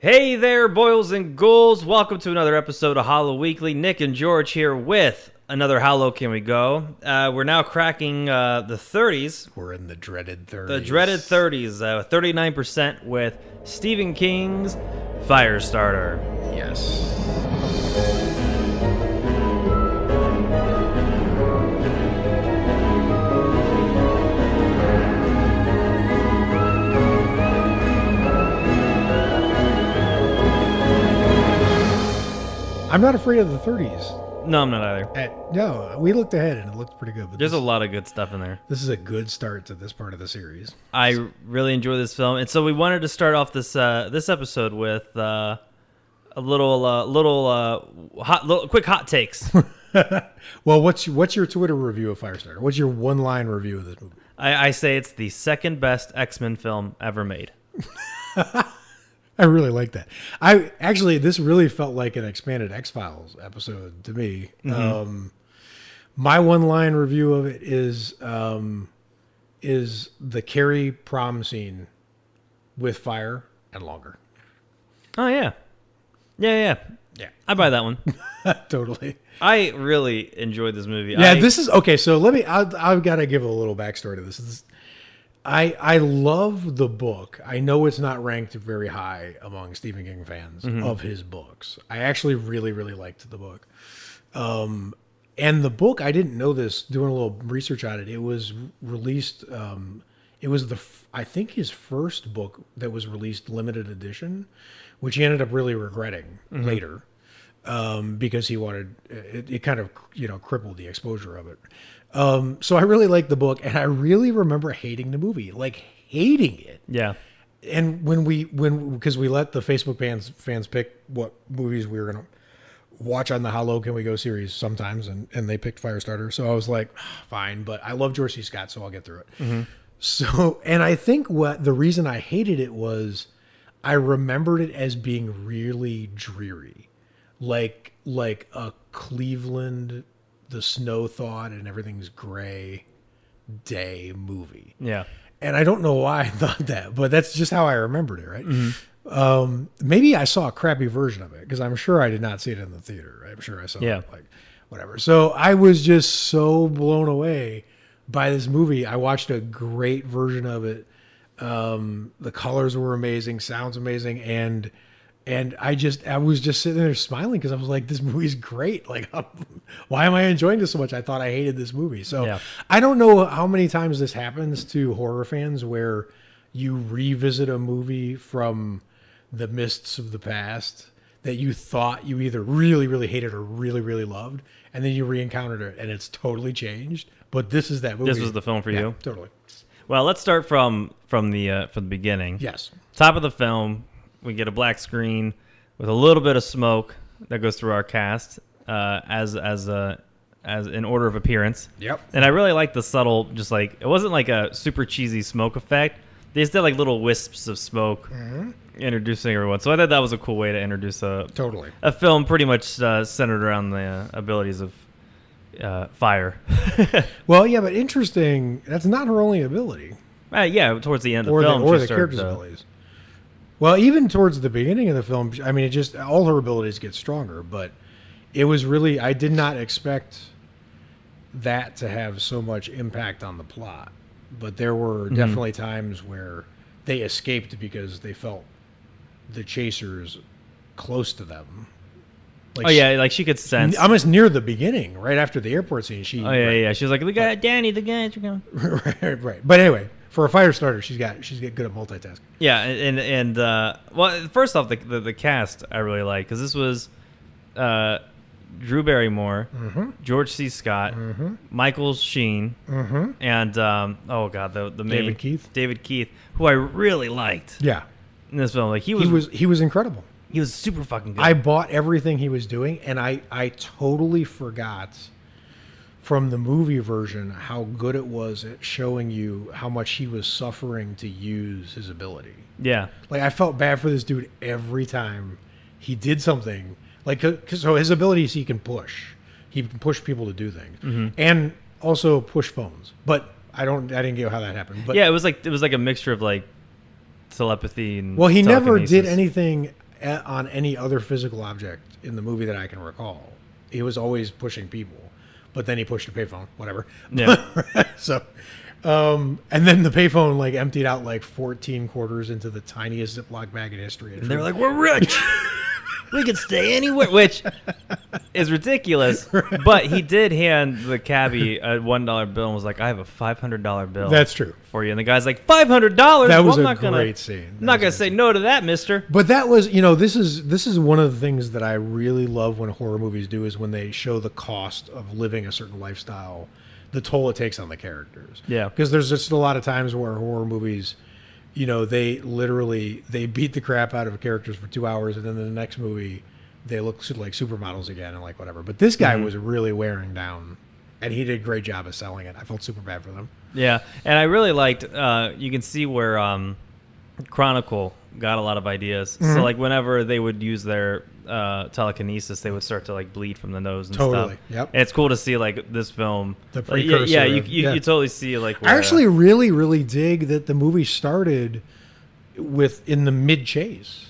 Hey there, boils and ghouls. Welcome to another episode of Hollow Weekly. Nick and George here with another How Low Can We Go? We're now cracking the 30s. We're in the dreaded 30s. The dreaded 30s, 39% with Stephen King's Firestarter. Yes. I'm not afraid of the 30s. No, I'm not either. No, we looked ahead and it looked pretty good. But There's a lot of good stuff in there. This is a good start to this part of the series. I really enjoy this film, and so we wanted to start off this episode with a quick hot takes. Well, what's your Twitter review of Firestarter? What's your one-line review of this movie? I say it's the second best X-Men film ever made. I really like that. This really felt like an expanded X-Files episode to me. Mm-hmm. My one-line review of it is the Carrie prom scene with fire and longer. Oh yeah. I buy that one. Totally. I really enjoyed this movie. Yeah, this is okay. So I've got to give a little backstory to this. I love the book. I know it's not ranked very high among Stephen King fans of his books. I actually really, really liked the book. And the book, I didn't know this, doing a little research on it, it was released, it was I think his first book that was released limited edition, which he ended up really regretting later. Because he wanted, it kind of, crippled the exposure of it. So I really liked the book, and I really remember hating the movie, like hating it. Yeah. And because we let the Facebook fans pick what movies we were going to watch on the How Low Can We Go series sometimes, and they picked Firestarter. So I was like, fine, but I love George C. Scott, so I'll get through it. Mm-hmm. So, and I think the reason I hated it was I remembered it as being really dreary. Like a Cleveland, the snow thawed and everything's gray day movie. Yeah. And I don't know why I thought that, but that's just how I remembered it, right? Mm-hmm. Maybe I saw a crappy version of it because I'm sure I did not see it in the theater. I'm sure I saw it whatever. So I was just so blown away by this movie. I watched a great version of it. The colors were amazing, sounds amazing, and I was just sitting there smiling because I was like, this movie's great. Like, why am I enjoying this so much? I thought I hated this movie. So I don't know how many times this happens to horror fans where you revisit a movie from the mists of the past that you thought you either really, really hated or really, really loved, and then you re-encountered it and it's totally changed. But this is that movie. This was the film for you? Totally. Well, let's start from the beginning. Yes. Top of the film. We get a black screen with a little bit of smoke that goes through our cast as in order of appearance. Yep. And I really like the subtle, just like it wasn't like a super cheesy smoke effect. They just did like little wisps of smoke introducing everyone. So I thought that was a cool way to introduce a film pretty much centered around the abilities of fire. Well, yeah, but interesting. That's not her only ability. Towards the end of the film, or the character's abilities. Well, even towards the beginning of the film, I mean, all her abilities get stronger, but it was really, I did not expect that to have so much impact on the plot. But there were definitely times where they escaped because they felt the chasers close to them. Like she could sense. Almost near the beginning, right after the airport scene. She was like, "We got Danny, the guy." Right. But anyway, for a fire starter, she's good at multitasking. Yeah, and well, first off, the cast I really like because this was Drew Barrymore, George C. Scott, Michael Sheen, and the main David Keith, who I really liked. Yeah, in this film, like he was incredible. He was super fucking good. I bought everything he was doing, and I totally forgot from the movie version how good it was at showing you how much he was suffering to use his ability. Yeah. Like, I felt bad for this dude every time he did something. Like, so his ability is he can push. He can push people to do things. And also push phones. But I didn't get how that happened. But yeah, it was like a mixture of like telepathy and well, he never did anything on any other physical object in the movie that I can recall. He was always pushing people, but then he pushed a payphone, whatever. Yeah. So, and then the payphone like emptied out like 14 quarters into the tiniest Ziploc bag in history. And they're like, we're rich. We can stay anywhere, which is ridiculous. But he did hand the cabbie a $1 bill and was like, I have a $500 bill. That's true. For you. And the guy's like, $500? That was I'm a not great scene. I'm not going to say no to that, mister. But that was, this is one of the things that I really love when horror movies do is when they show the cost of living a certain lifestyle, the toll it takes on the characters. Yeah. Because there's just a lot of times where horror movies, they beat the crap out of characters for 2 hours, and then in the next movie they look like supermodels again and like whatever. But this guy was really wearing down, and he did a great job of selling it. I felt super bad for them. Yeah, and I really liked. You can see where Chronicle got a lot of ideas. Mm-hmm. So like whenever they would use their telekinesis, they would start to like bleed from the nose and totally. stuff. Yep. And it's cool to see like this film. The precursor. You totally see like. Where, I actually really, really dig that the movie started in the mid chase.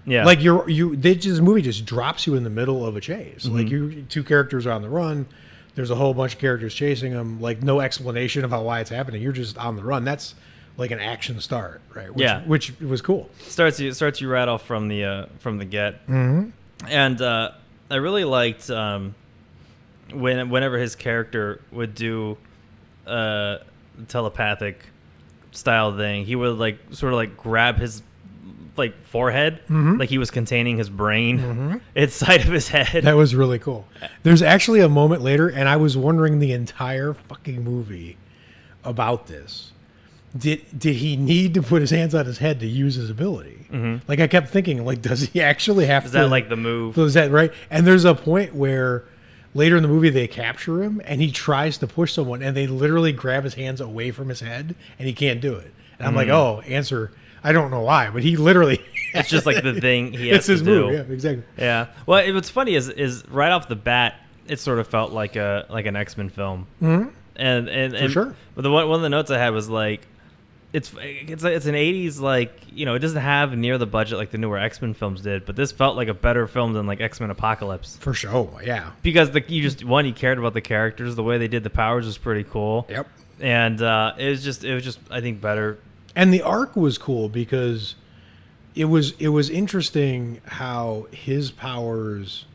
Yeah. Like this movie just drops you in the middle of a chase. Mm-hmm. Like two characters are on the run. There's a whole bunch of characters chasing them. Like no explanation about why it's happening. You're just on the run. That's like an action start, right? Which was cool. Starts you right off from the get. Mm-hmm. And I really liked whenever his character would do telepathic style thing, he would like sort of like grab his like forehead, mm-hmm. like he was containing his brain mm-hmm. inside of his head. That was really cool. There's actually a moment later, and I was wondering the entire fucking movie about this. Did he need to put his hands on his head to use his ability? Mm-hmm. Like I kept thinking, like, does he actually have to? Is that like the move? Is that right? And there's a point where later in the movie they capture him, and he tries to push someone, and they literally grab his hands away from his head, and he can't do it. And I'm like, oh, answer. I don't know why, but he literally. It's just like the thing he has it's his to do. move, yeah, exactly. Yeah. Well, what's funny is right off the bat, it sort of felt like an X-Men film. Mm-hmm. And for sure. But one of the notes I had was like, it's an 80s, like, it doesn't have near the budget like the newer X-Men films did, but this felt like a better film than like X-Men Apocalypse. For sure, yeah. Because you cared about the characters, the way they did the powers was pretty cool. Yep. And it was just I think better. And the arc was cool because it was interesting how his powers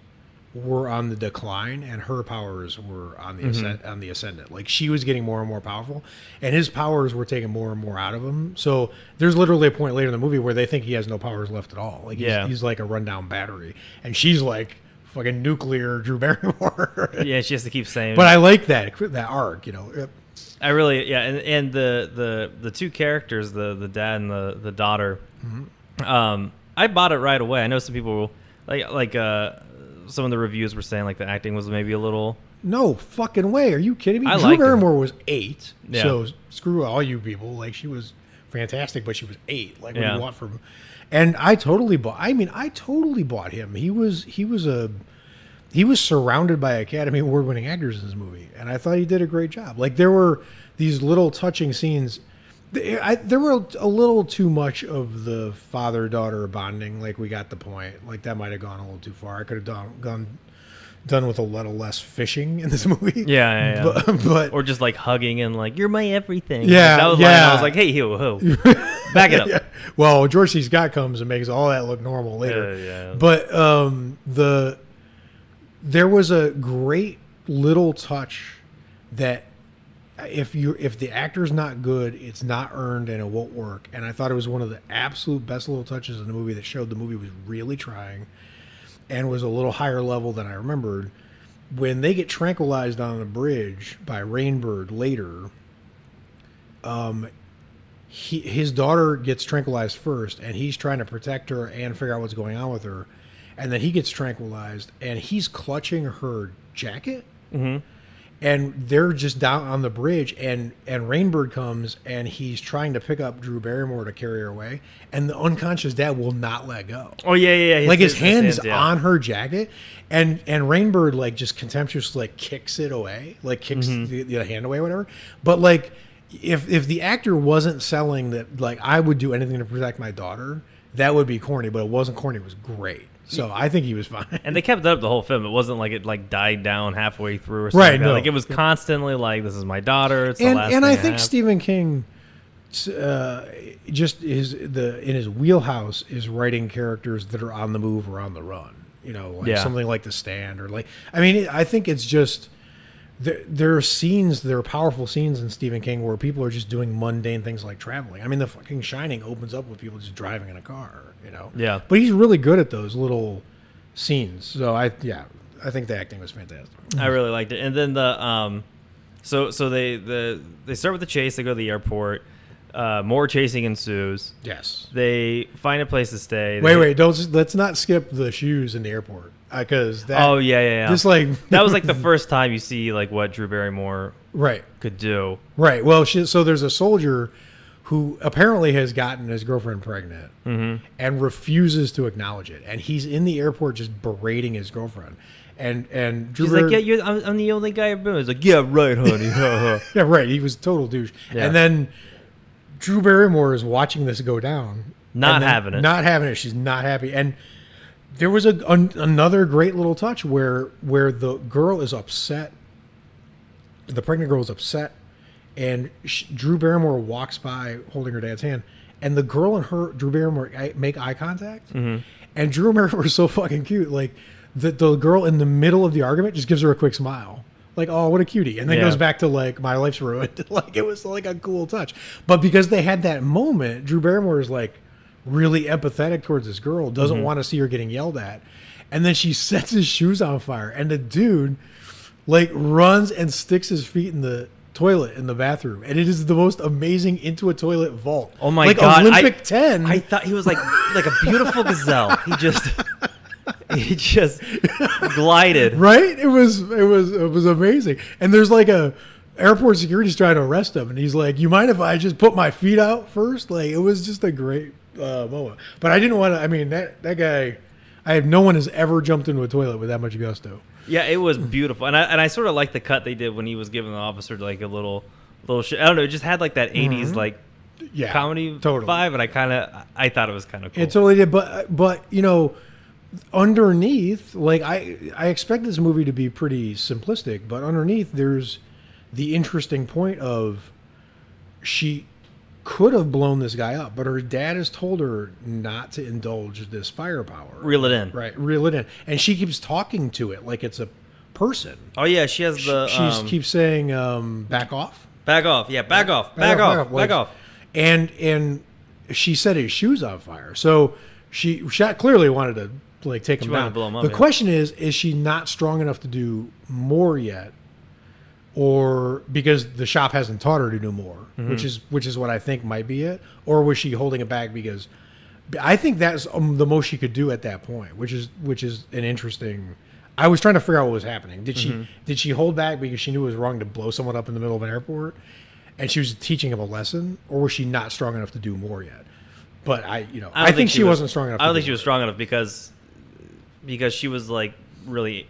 were on the decline and her powers were on the mm-hmm. on the ascendant. Like she was getting more and more powerful, and his powers were taking more and more out of him. So there's literally a point later in the movie where they think he has no powers left at all. Like he's like a rundown battery, and she's like fucking nuclear Drew Barrymore. Yeah, she has to keep saying. But I like that arc. I really and the two characters, the dad and the daughter. Mm-hmm. I bought it right away. I know some people like some of the reviews were saying like the acting was maybe a little. No fucking way! Are you kidding me? I Drew Barrymore was 8, yeah. So screw all you people. Like she was fantastic, but she was 8. Like what do you want from? And I totally bought. I mean, I totally bought him. He was surrounded by Academy Award-winning actors in this movie, and I thought he did a great job. Like there were these little touching scenes. There were a little too much of the father-daughter bonding. Like we got the point. Like that might have gone a little too far. I could have done with a little less fishing in this movie. Yeah. But or just like hugging and like you're my everything. Yeah, like, that was yeah. I was like, hey, ho, back it up. Yeah. Well, George C. Scott comes and makes all that look normal later. Yeah. But there was a great little touch that if the actor's not good, it's not earned and it won't work. And I thought it was one of the absolute best little touches in the movie that showed the movie was really trying and was a little higher level than I remembered. When they get tranquilized on the bridge by Rainbird later, his daughter gets tranquilized first, and he's trying to protect her and figure out what's going on with her. And then he gets tranquilized, and he's clutching her jacket. Mm-hmm. And they're just down on the bridge, and Rainbird comes, and he's trying to pick up Drew Barrymore to carry her away, and the unconscious dad will not let go. Oh yeah. Like his hand is on her jacket, and Rainbird like just contemptuously like kicks it away, like kicks mm-hmm. the hand away, whatever. But like if the actor wasn't selling that, like I would do anything to protect my daughter, that would be corny, but it wasn't corny. It was great. So I think he was fine. And they kept it up the whole film. It wasn't like it like died down halfway through or something. Right. No. Like it was constantly like, this is my daughter. It's the last thing I think Stephen King just in his wheelhouse is writing characters that are on the move or on the run. You know, like something like The Stand or like, I mean, I think it's just, there are powerful scenes in Stephen King where people are just doing mundane things like traveling. I mean, the fucking Shining opens up with people just driving in a car, you know? Yeah. But he's really good at those little scenes. So I think the acting was fantastic. I really liked it. And then so they start with the chase, they go to the airport. More chasing ensues. Yes. They find a place to stay. Let's not skip the shoes in the airport. Because that. Oh yeah. Just like that was like the first time you see like what Drew Barrymore could do. Right. Well, so there's a soldier who apparently has gotten his girlfriend pregnant and refuses to acknowledge it, and he's in the airport just berating his girlfriend. And Drew like, yeah, I'm the only guy I've been with. He's like, yeah, right, honey. Yeah, right. He was a total douche. Yeah. And then Drew Barrymore is watching this go down, not having it. She's not happy, and. There was another great little touch where the girl is upset. The pregnant girl is upset, and Drew Barrymore walks by holding her dad's hand, and the girl and Drew Barrymore make eye contact, and Drew Barrymore is so fucking cute. Like the girl in the middle of the argument just gives her a quick smile, like, oh, what a cutie, and then goes back to like, my life's ruined. Like it was like a cool touch, but because they had that moment, Drew Barrymore is like really empathetic towards this girl, doesn't want to see her getting yelled at, and then she sets his shoes on fire, and the dude like runs and sticks his feet in the toilet in the bathroom, and it is the most amazing into a toilet vault. Oh my like god, Olympic 10. I thought he was like a beautiful gazelle. He just glided. Right? It was amazing. And there's like a airport security's trying to arrest him, and he's like, you mind if I just put my feet out first? Like, it was just a great moment. But I didn't want to, I mean, that guy, no one has ever jumped into a toilet with that much gusto. Yeah, it was beautiful. And I sort of liked the cut they did when he was giving the officer like a little shit. I don't know, it just had like that 80s like comedy vibe, and I thought it was kind of cool. It totally did, but you know, underneath, like I expect this movie to be pretty simplistic, but underneath there's the interesting point of she could have blown this guy up, but her dad has told her not to indulge this firepower. Reel it in. Right, reel it in. And she keeps talking to it like it's a person. Oh, yeah, she has the... She keeps saying, back off. Back off, yeah, back off. Back off. And she set his shoes on fire. So she clearly wanted to like take him down. Blow him up, the question is she not strong enough to do more yet? Or because the shop hasn't taught her to do more, which is what I think might be it. Or was she holding it back because I think that's the most she could do at that point, which is an interesting. I was trying to figure out what was happening. Did she hold back because she knew it was wrong to blow someone up in the middle of an airport, and she was teaching him a lesson, or was she not strong enough to do more yet? But I think she wasn't strong enough. I don't think she was strong enough because she was like really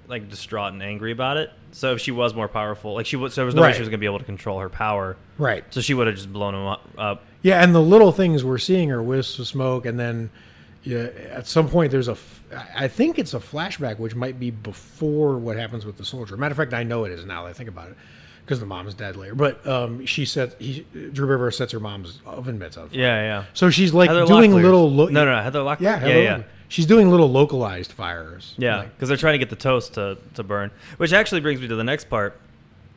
like distraught and angry about it. So if she was more powerful, like so there was no way she was going to be able to control her power. Right. So she would have just blown him up. Yeah, and the little things we're seeing are wisps of smoke, and then at some point there's I think it's a flashback, which might be before what happens with the soldier. Matter of fact, I know it is now that I think about it, because the mom's dead later. But Drew Barrymore sets her mom's oven mitts on fire. Yeah. So she's like doing little... No, Heather Locklear? Yeah. She's doing little localized fires. Yeah, because they're trying to get the toast to burn. Which actually brings me to the next part.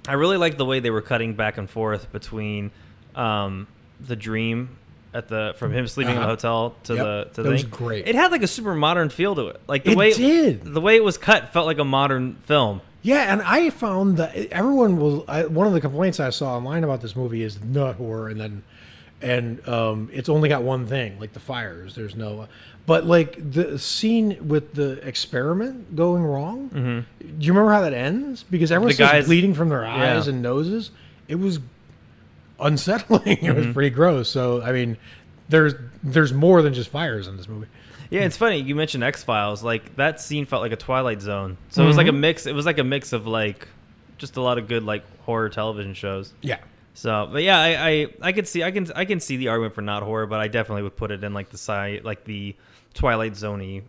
I really like the way they were cutting back and forth between the dream from him sleeping in the hotel to the that was great. It had like a super modern feel to it. Like the did. way it was cut felt like a modern film. Yeah, and I found that everyone one of the complaints I saw online about this movie is nut horror, and it's only got one thing, like the fires. There's no... But like the scene with the experiment going wrong, do you remember how that ends? Because everyone's just bleeding from their eyes and noses. It was unsettling. It was pretty gross. So I mean, there's more than just fires in this movie. Yeah, it's funny you mentioned X-Files. Like that scene felt like a Twilight Zone. So it was like a mix. It was like a mix of like just a lot of good like horror television shows. Yeah. So, but yeah, I could see I can see the argument for not horror, but I definitely would put it in like the Twilight Zone-y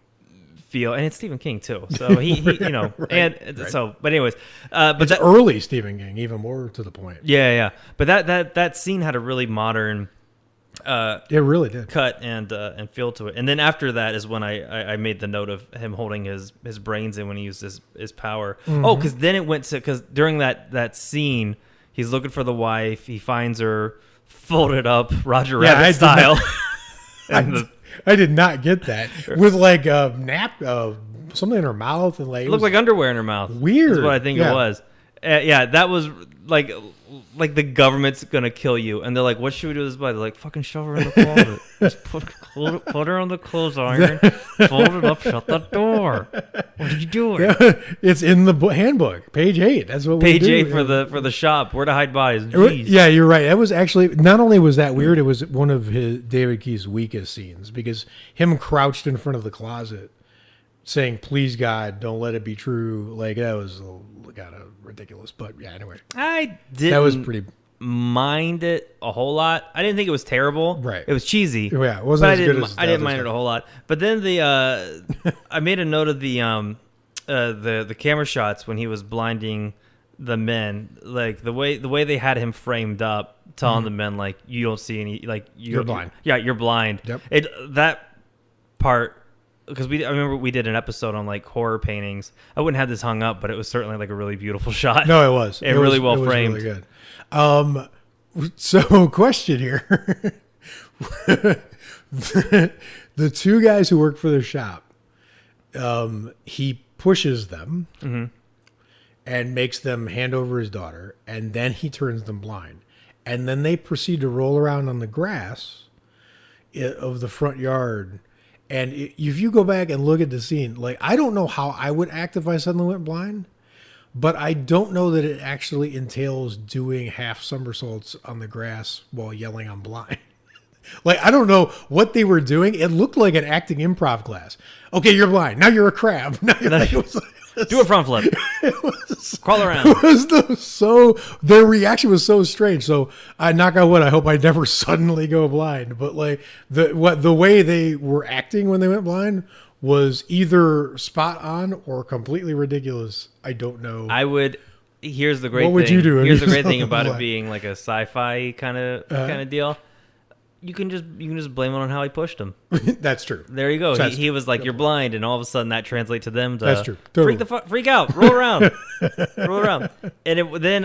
feel, and it's Stephen King too. So he you know, right, and right. So, but anyways, but it's early Stephen King, even more to the point. Yeah. But that scene had a really modern. It really did cut and feel to it, and then after that is when I made the note of him holding his brains in when he used his power. Mm-hmm. Oh, because then it went to because during that scene he's looking for the wife, he finds her folded up Roger Rabbit style. I did not get that with like a something in her mouth and like it looked like underwear in her mouth. Weird. That's what I think it was. Yeah, that was like the government's gonna kill you, and they're like, "What should we do with this body?" They're like, "Fucking shove her in the closet. Just put her on the clothes iron, fold it up, shut the door." What are you doing? Yeah, it's in the handbook, page 8. That's what we do. Page 8 for the shop where to hide bodies. Jeez. Yeah, you're right. That was actually not only was that weird, it was one of David Key's weakest scenes because him crouched in front of the closet, saying, "Please God, don't let it be true." Like that was kind of ridiculous, but yeah. Anyway, I didn't. That was pretty. Mind it a whole lot. I didn't think it was terrible. Right. It was cheesy. Yeah, it wasn't as good as I didn't mind it a whole lot. But then I made a note of the camera shots when he was blinding the men, like the way they had him framed up, telling the men like you don't see any, like you're blind. Yeah, you're blind. Yep. That part. Because I remember we did an episode on like horror paintings. I wouldn't have this hung up, but it was certainly like a really beautiful shot. No, it was. It really well framed. Really good. So question here: the two guys who work for the shop, he pushes them and makes them hand over his daughter, and then he turns them blind, and then they proceed to roll around on the grass of the front yard. And if you go back and look at the scene, like I don't know how I would act if I suddenly went blind, but I don't know that it actually entails doing half somersaults on the grass while yelling I'm blind. Like I don't know what they were doing. It looked like an acting improv class. Okay, you're blind. Now you're a crab. Now you're like, do a front flip. Crawl around. Their reaction was so strange. So I knock on wood. I hope I never suddenly go blind. But like the way they were acting when they went blind was either spot on or completely ridiculous. I don't know. Here's the great thing. What would you do? Here's the great thing about it being like a sci-fi kind of deal. You can just blame it on how he pushed him. That's true. There you go. He was like, "You're blind," and all of a sudden that translates to them to that's true. Totally. freak out, roll around, roll around. And then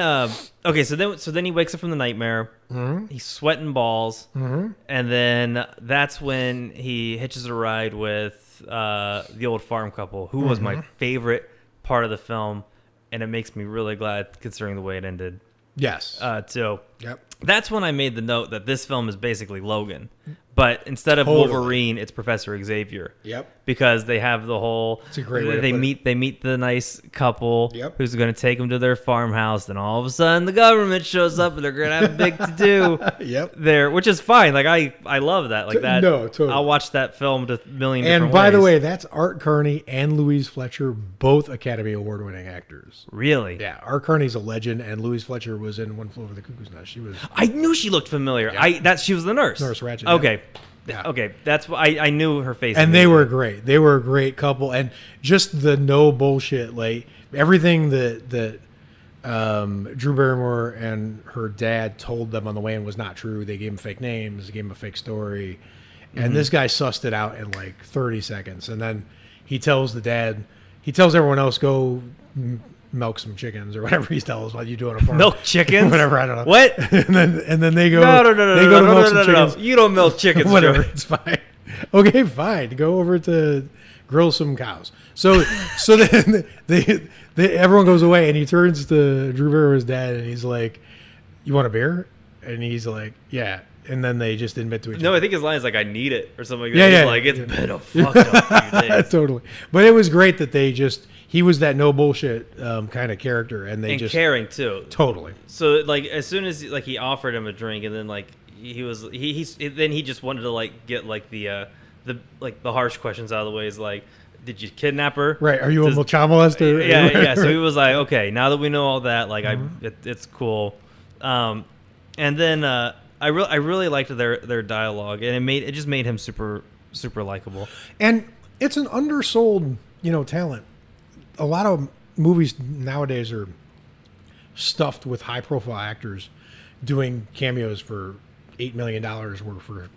okay, so then he wakes up from the nightmare. Mm-hmm. He's sweating balls, and then that's when he hitches a ride with the old farm couple, who was my favorite part of the film, and it makes me really glad considering the way it ended. Yes. So yep. That's when I made the note that this film is basically Logan, but instead of Totally. Wolverine, it's Professor Xavier. Yep. Because they have the whole. It's a great way to they put meet. it. They meet the nice couple. Yep. Who's going to take them to their farmhouse. Then all of a sudden, the government shows up, and they're going to have a big to do. Yep. There, which is fine. Like I love that. Like that. No, totally. I'll watch that film a million different ways. And by the way, that's Art Carney and Louise Fletcher, both Academy Award winning actors. Really? Yeah. Art Carney's a legend, and Louise Fletcher was in One Flew Over the Cuckoo's Nest. She was. I knew she looked familiar. Yeah. She was the nurse. Nurse Ratched. Okay. Yeah. Okay, that's what I knew her face. And they were great. They were a great couple, and just the no bullshit, like everything that Drew Barrymore and her dad told them on the way in was not true. They gave him fake names, gave him a fake story, and this guy sussed it out in like 30 seconds. And then he tells everyone else, go milk some chickens or whatever he tells while you do on a farm. Milk chickens? Whatever, I don't know. What? and then they go. No. You don't milk chickens. Whatever, it's fine. Okay, fine. Go over to grill some cows. So then everyone goes away, and he turns to Drew Barrymore's dad, and he's like, "You want a beer?" And he's like, "Yeah." And then they just admit to each other. No, I think his line is like, "I need it" or something like that. Yeah, He's like, it's been a fucked up few days. Totally. But it was great that he was that no bullshit kind of character, and and caring too. Totally. So like as soon as like he offered him a drink, and then like then he just wanted to like get like the harsh questions out of the way. Is like, did you kidnap her? Right. Are you a child molester? Yeah. So he was like, okay, now that we know all that, like it's cool. And then I really liked their dialogue, and it just made him super likable. And it's an undersold, talent. A lot of movies nowadays are stuffed with high profile actors doing cameos for $8 million or for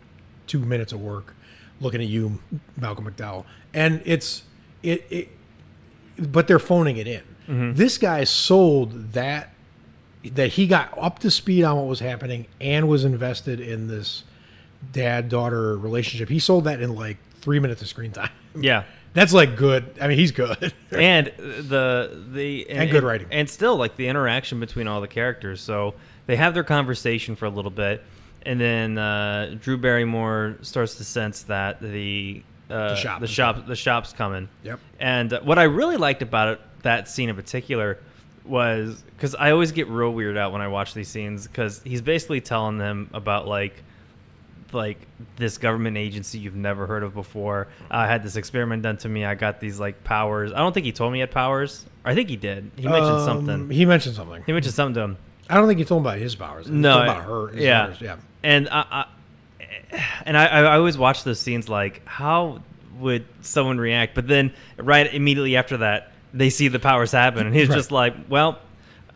2 minutes of work. Looking at you, Malcolm McDowell, and but they're phoning it in. Mm-hmm. This guy sold that he got up to speed on what was happening and was invested in this dad-daughter relationship. He sold that in like 3 minutes of screen time. Yeah. That's like good. I mean, he's good. And and good writing. And still like the interaction between all the characters. So they have their conversation for a little bit, and then Drew Barrymore starts to sense that the shop's coming. Yep. And what I really liked about it, that scene in particular, was because I always get real weirded out when I watch these scenes, because he's basically telling them about like this government agency you've never heard of before. I had this experiment done to me. I got these like powers. I don't think he told me he had powers. I think he did. He mentioned something. He mentioned something. He mentioned something to him. I don't think he told him about his powers. No, about her. Yeah. Powers, yeah. And I always watch those scenes like, how would someone react? But then right immediately after that, they see the powers happen, and he's just like, well,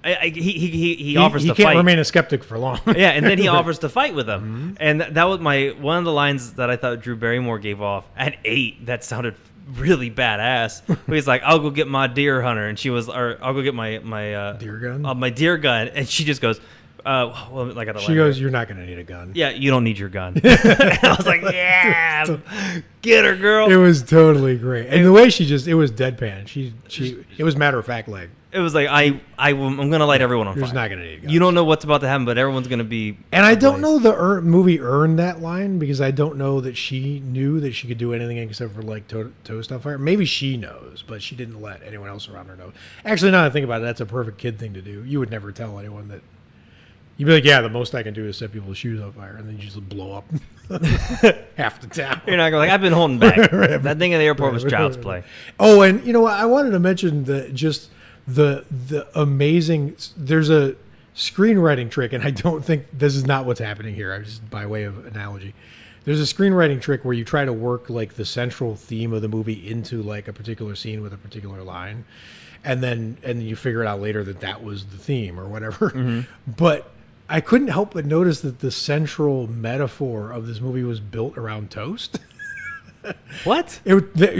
he offers to fight. He can't remain a skeptic for long. Yeah, and then he offers to fight with them. Mm-hmm. And that was one of the lines that I thought Drew Barrymore gave off at 8. That sounded really badass. He's like, I'll go get my deer hunter, and she was, or I'll go get my deer gun. My deer gun, and she just goes, well, like she goes, you're not going to need a gun. Yeah, you don't need your gun. I was like, yeah, get her, girl. It was totally great, and the way it was deadpan. It was matter of fact, like it was like I'm going to light everyone on fire. You're not going to need a gun. You don't know what's about to happen, but everyone's going to be. And I don't know the movie earned that line, because I don't know that she knew that she could do anything except for like toast on fire. Maybe she knows, but she didn't let anyone else around her know. Actually, now that I think about it, that's a perfect kid thing to do. You would never tell anyone that. You'd be like, yeah, the most I can do is set people's shoes on fire, and then you just blow up half the town. You're not going like, I've been holding back. Right. That thing in the airport was child's play. Oh, and you know what? I wanted to mention the amazing. There's a screenwriting trick, and I don't think this is not what's happening here. I just by way of analogy. There's a screenwriting trick where you try to work like the central theme of the movie into like a particular scene with a particular line, and then you figure it out later that was the theme or whatever. Mm-hmm. But I couldn't help but notice that the central metaphor of this movie was built around toast. What?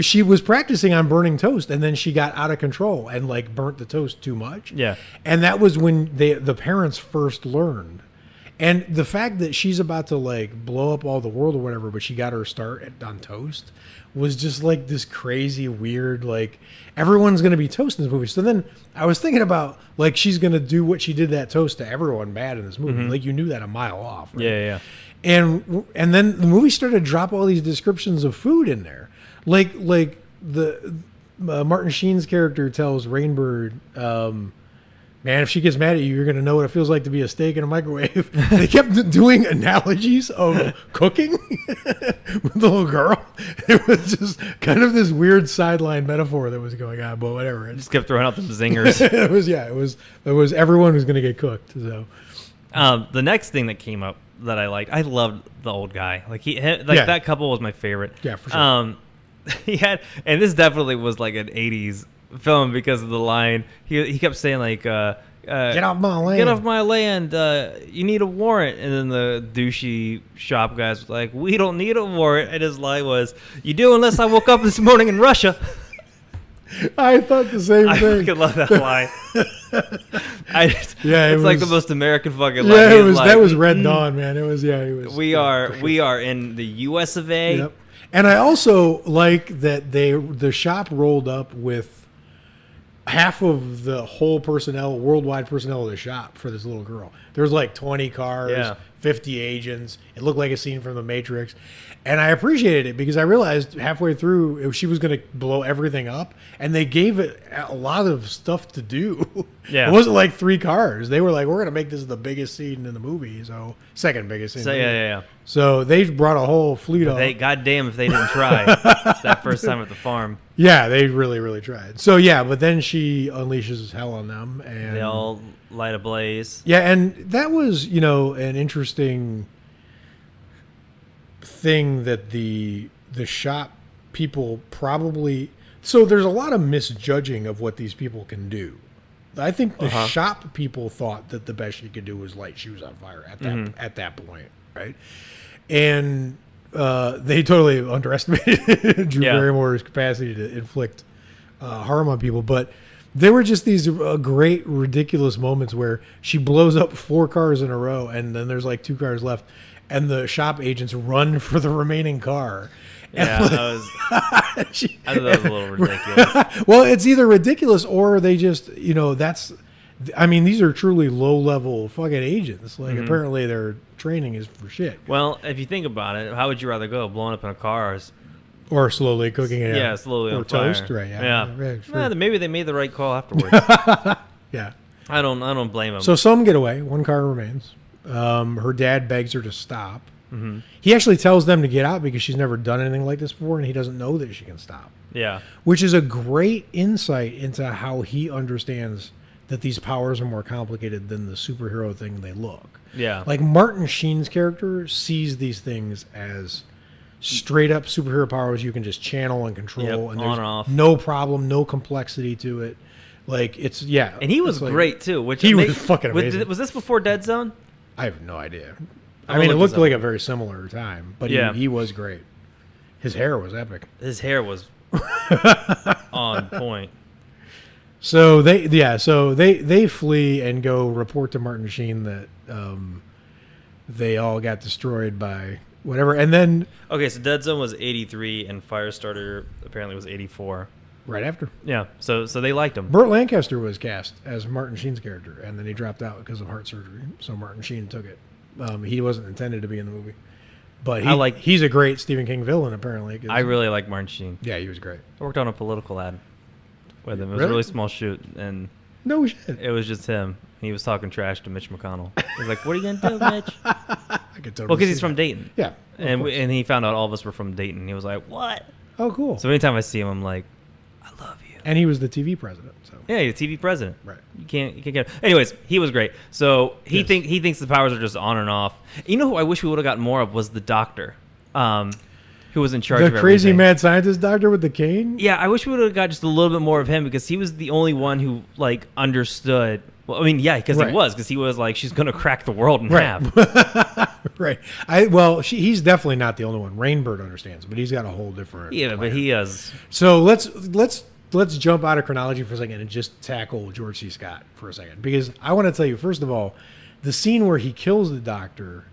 She was practicing on burning toast, and then she got out of control and like burnt the toast too much. Yeah. And that was when the parents first learned. And the fact that she's about to like blow up all the world or whatever, but she got her start on toast, was just like this crazy, weird, like everyone's going to be toast in this movie. So then I was thinking about like she's going to do what she did that toast to everyone bad in this movie. Mm-hmm. Like you knew that a mile off. Right? Yeah. And then the movie started to drop all these descriptions of food in there. Like the Martin Sheen's character tells Rainbird, man, if she gets mad at you, you're going to know what it feels like to be a steak in a microwave. They kept doing analogies of cooking with the little girl. It was just kind of this weird sideline metaphor that was going on, but whatever. It just kept throwing out the zingers. It was everyone was going to get cooked. So, the next thing that came up that I liked, I loved the old guy. That couple was my favorite. Yeah, for sure. He had, and this definitely was like an 80s film because of the line he kept saying like get off my land, you need a warrant, and then the douchey shop guys was like, we don't need a warrant, and his line was, you do unless I woke up this morning in Russia. I thought the same thing. I fucking love that line. It's like the most American fucking line. Yeah, that was Red Dawn, man. It was we are in the US of A. Yep. And I also like that the shop rolled up with half of the whole worldwide personnel of the shop for this little girl. There was like 20 cars, 50 agents. It looked like a scene from The Matrix. And I appreciated it because I realized halfway through she was going to blow everything up, and they gave it a lot of stuff to do. Yeah. It wasn't like 3 cars. They were like, we're going to make this the biggest scene in the movie, so second biggest scene. Yeah. So they brought a whole fleet of. Goddamn if they didn't try that first time at the farm. Yeah, they really, really tried. So yeah, but then she unleashes hell on them, and they all light ablaze. Yeah, and that was an interesting thing that the shop people probably. So there's a lot of misjudging of what these people can do. I think the shop people thought that the best she could do was light shoes on fire at that point, right? And they totally underestimated Drew Barrymore's capacity to inflict harm on people. But there were just these great, ridiculous moments where she blows up 4 cars in a row, and then there's like 2 cars left, and the shop agents run for the remaining car. Yeah, I thought that was a little ridiculous. Well, it's either ridiculous or they just, that's... I mean, these are truly low-level fucking agents. Like, apparently their training is for shit. Well, if you think about it, how would you rather go? Blowing up in a car or slowly cooking it? Yeah, slowly on fire. Or toast, right? Yeah. Sure. Maybe they made the right call afterwards. Yeah. I don't blame them. So some get away. 1 car remains. Her dad begs her to stop. Mm-hmm. He actually tells them to get out because she's never done anything like this before, and he doesn't know that she can stop. Yeah. Which is a great insight into how he understands that these powers are more complicated than the superhero thing they look. Yeah. Like Martin Sheen's character sees these things as straight up superhero powers you can just channel and control, and there's on and off. No problem, no complexity to it. Like it's and he was great too. Which he was fucking amazing. Was this before Dead Zone? I have no idea. I mean, it looked like a very similar time, but he was great. His hair was epic. His hair was on point. So they flee and go report to Martin Sheen that they all got destroyed by whatever, and then so Dead Zone was 83 and Firestarter apparently was 84. Right after. Yeah, so they liked him. Burt Lancaster was cast as Martin Sheen's character, and then he dropped out because of heart surgery. So Martin Sheen took it. He wasn't intended to be in the movie, but he's a great Stephen King villain apparently. I really like Martin Sheen. Yeah, he was great. I worked on a political ad with him. It was a really small shoot, and no shit. It was just him. He was talking trash to Mitch McConnell. He was like, "What are you gonna do, Mitch?" I could totally. Well, because he's from Dayton. Yeah, and he found out all of us were from Dayton. He was like, "What?" Oh, cool. So anytime I see him, I'm like, "I love you." And he was the TV president. So yeah, he's the TV president. Right. You can't get. Anyways, he was great. So he thinks the powers are just on and off. You know who I wish we would have gotten more of was the doctor. Who was in charge of the crazy everything. mad scientist doctor with the cane? Yeah, I wish we would have got just a little bit more of him because he was the only one who like understood. Well, I mean, yeah, because he was like, she's going to crack the world in half. Right. He's definitely not the only one. Rainbird understands, but he's got a whole different. Yeah, plan. But he has. So let's jump out of chronology for a second and just tackle George C. Scott for a second, because I want to tell you first of all, the scene where he kills the doctor.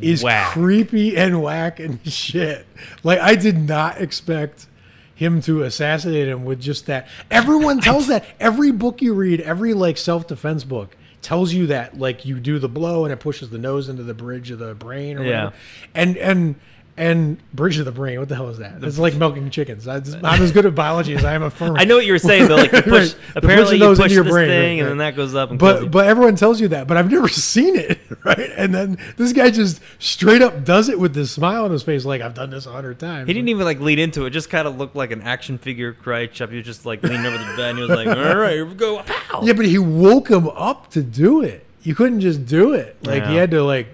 Is whack. Creepy and whack and shit. Like, I did not expect him to assassinate him with just that. Everyone tells that. Every book you read, every like self-defense book tells you that, like, you do the blow and it pushes the nose into the bridge of the brain or whatever. And bridge of the brain, what the hell is that? It's like milking chickens. I'm as good at biology as I am a farmer. I know what you were saying, though. Like, you push, apparently you push this thing, and then that goes up. And but everyone tells you that, but I've never seen it, right? And then this guy just straight up does it with this smile on his face, like, I've done this 100 times. He didn't even like lead into it. It just kind of looked like an action figure cry chop. He was just like leaning over the bed, and he was like, "All right, here we go." Pow! Yeah, but he woke him up to do it. You couldn't just do it. Like, he had to like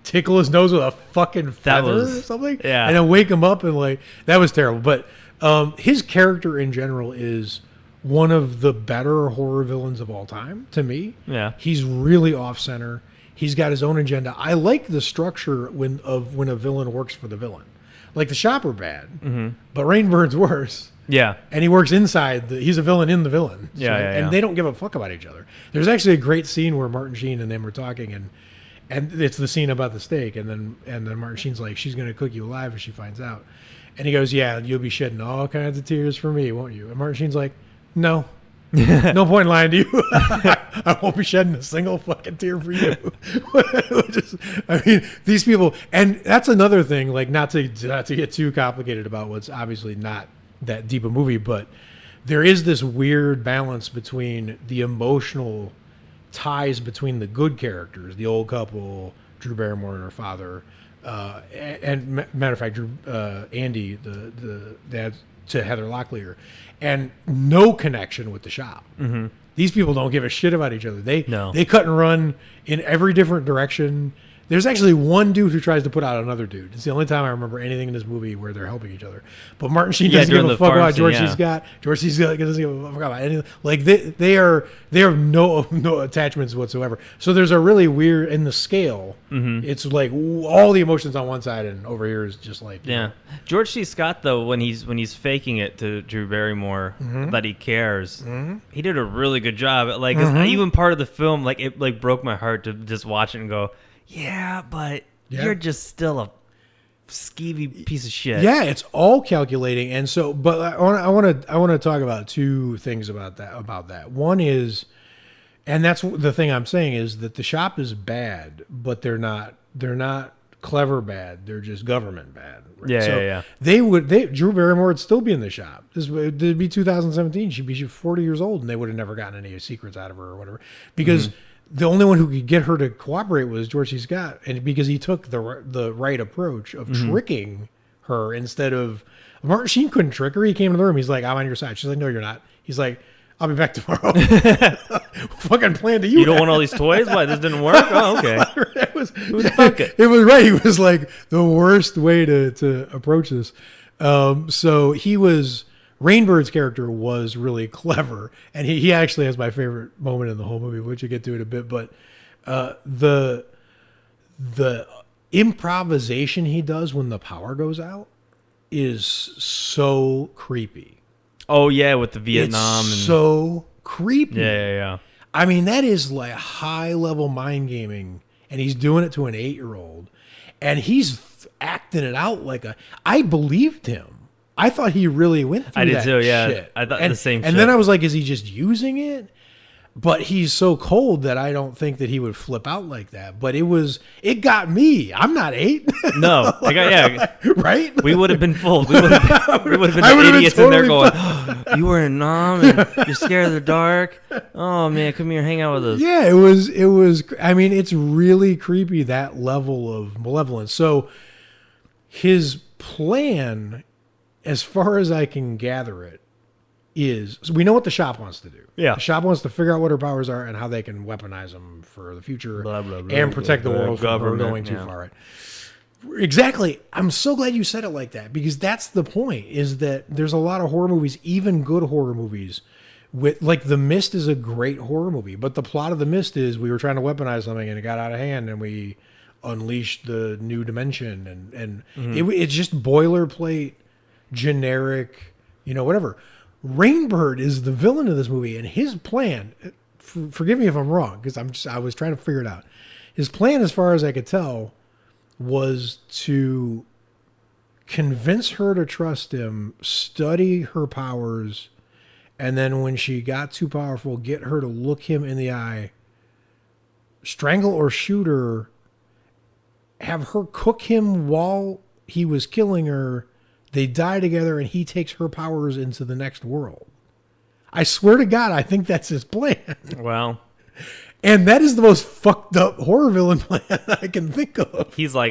tickle his nose with a fucking feather or something, and then wake him up, and like, that was terrible. But his character in general is one of the better horror villains of all time to me. Yeah, he's really off center. He's got his own agenda. I like the structure when a villain works for the villain. Like, the Shop are bad, but Rainbird's worse. Yeah, and he works inside. He's a villain in the villain. So, and they don't give a fuck about each other. There's actually a great scene where Martin Sheen and them are talking, and it's the scene about the steak, and then Martin Sheen's like, she's going to cook you alive if she finds out. And he goes, yeah, you'll be shedding all kinds of tears for me, won't you? And Martin Sheen's like, no. No point in lying to you. I won't be shedding a single fucking tear for you. I mean, these people, and that's another thing, like, not to get too complicated about what's obviously not that deep a movie, but there is this weird balance between the emotional ties between the good characters, the old couple, Drew Barrymore and her father, and matter of fact, Andy, the dad to Heather Locklear, and no connection with the shop. Mm-hmm. These people don't give a shit about each other. They No. they cut and run in every different direction. There's actually one dude who tries to put out another dude. It's the only time I remember anything in this movie where they're helping each other. But Martin Sheen doesn't give a fuck about George C. Scott. George C. Scott doesn't give a fuck about anything. Like they have no attachments whatsoever. So there's a really weird in the scale. Mm-hmm. It's like all the emotions on one side, and over here is just like George C. Scott though when he's faking it to Drew Barrymore that he cares, he did a really good job. Like 'cause even part of the film, like it like broke my heart to just watch it and go. Yeah, but you're just still a skeevy piece of shit. Yeah, it's all calculating, and so. But I want to talk about two things about that. One is, and that's the thing I'm saying is that the shop is bad, but they're not clever bad. They're just government bad. Right? Yeah. Drew Barrymore would still be in the shop. This would be 2017. She'd be 40 years old, and they would have never gotten any secrets out of her or whatever because. The only one who could get her to cooperate was George C. Scott, and because he took the right approach of tricking her instead of Martin Sheen couldn't trick her. He came to the room. He's like, "I'm on your side." She's like, "No, you're not." He's like, "I'll be back tomorrow." Fucking plan to you. You don't want all these toys? Why this didn't work? Oh, okay. It was right. He was like the worst way to approach this. So he was. Rainbird's character was really clever, and he actually has my favorite moment in the whole movie, which we'll get to in a bit. But the improvisation he does when the power goes out is so creepy. Oh yeah, with the Vietnam. It's so creepy. Yeah. I mean, that is like high level mind gaming, and he's doing it to an 8-year-old, and he's acting it out like I believed him. I thought he really went through that shit. I did too, yeah. I thought the same shit. And then I was like, is he just using it? But he's so cold that I don't think that he would flip out like that. But it got me. I'm not 8. No. Right? We would have been fooled. We would have been the idiots in there going, oh, you were in Nam and you're scared of the dark? Oh, man, come here, hang out with us. Yeah, it was, I mean, it's really creepy, that level of malevolence. So his plan... as far as I can gather it, so we know what the shop wants to do. Yeah. The shop wants to figure out what her powers are and how they can weaponize them for the future and protect the world from her going too far. Right. Exactly. I'm so glad you said it like that because that's the point is that there's a lot of horror movies, even good horror movies, with like The Mist is a great horror movie, but the plot of The Mist is we were trying to weaponize something and it got out of hand and we unleashed the new dimension and it's just boilerplate. Generic, whatever. Rainbird is the villain of this movie, and his plan. Forgive me if I'm wrong, because I was trying to figure it out. His plan, as far as I could tell, was to convince her to trust him, study her powers, and then when she got too powerful, get her to look him in the eye, strangle or shoot her, have her cook him while he was killing her. They die together, and he takes her powers into the next world. I swear to God, I think that's his plan. Well. And that is the most fucked up horror villain plan I can think of. He's like,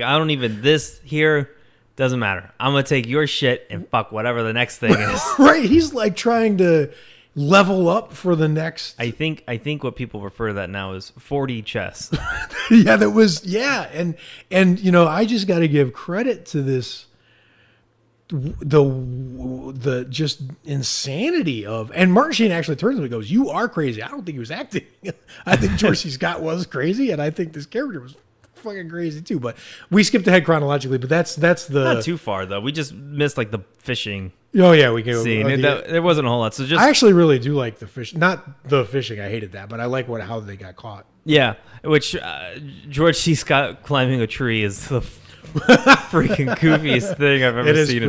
this here doesn't matter. I'm going to take your shit and fuck whatever the next thing is. Right. He's like trying to level up for the next. I think what people refer to that now is 4D chess. Yeah, that was, yeah. And I just got to give credit to this. The just insanity of, and Martin Sheen actually turns to him and goes, "You are crazy." I don't think he was acting. I think George C. Scott was crazy, and I think this character was fucking crazy too. But we skipped ahead chronologically. But that's the not too far though. We just missed like the fishing. Oh yeah, we can scene. There wasn't a whole lot. So just I actually really do like the fish. Not the fishing. I hated that, but I like how they got caught. Yeah, which George C. Scott climbing a tree is the freaking goofiest thing I've ever seen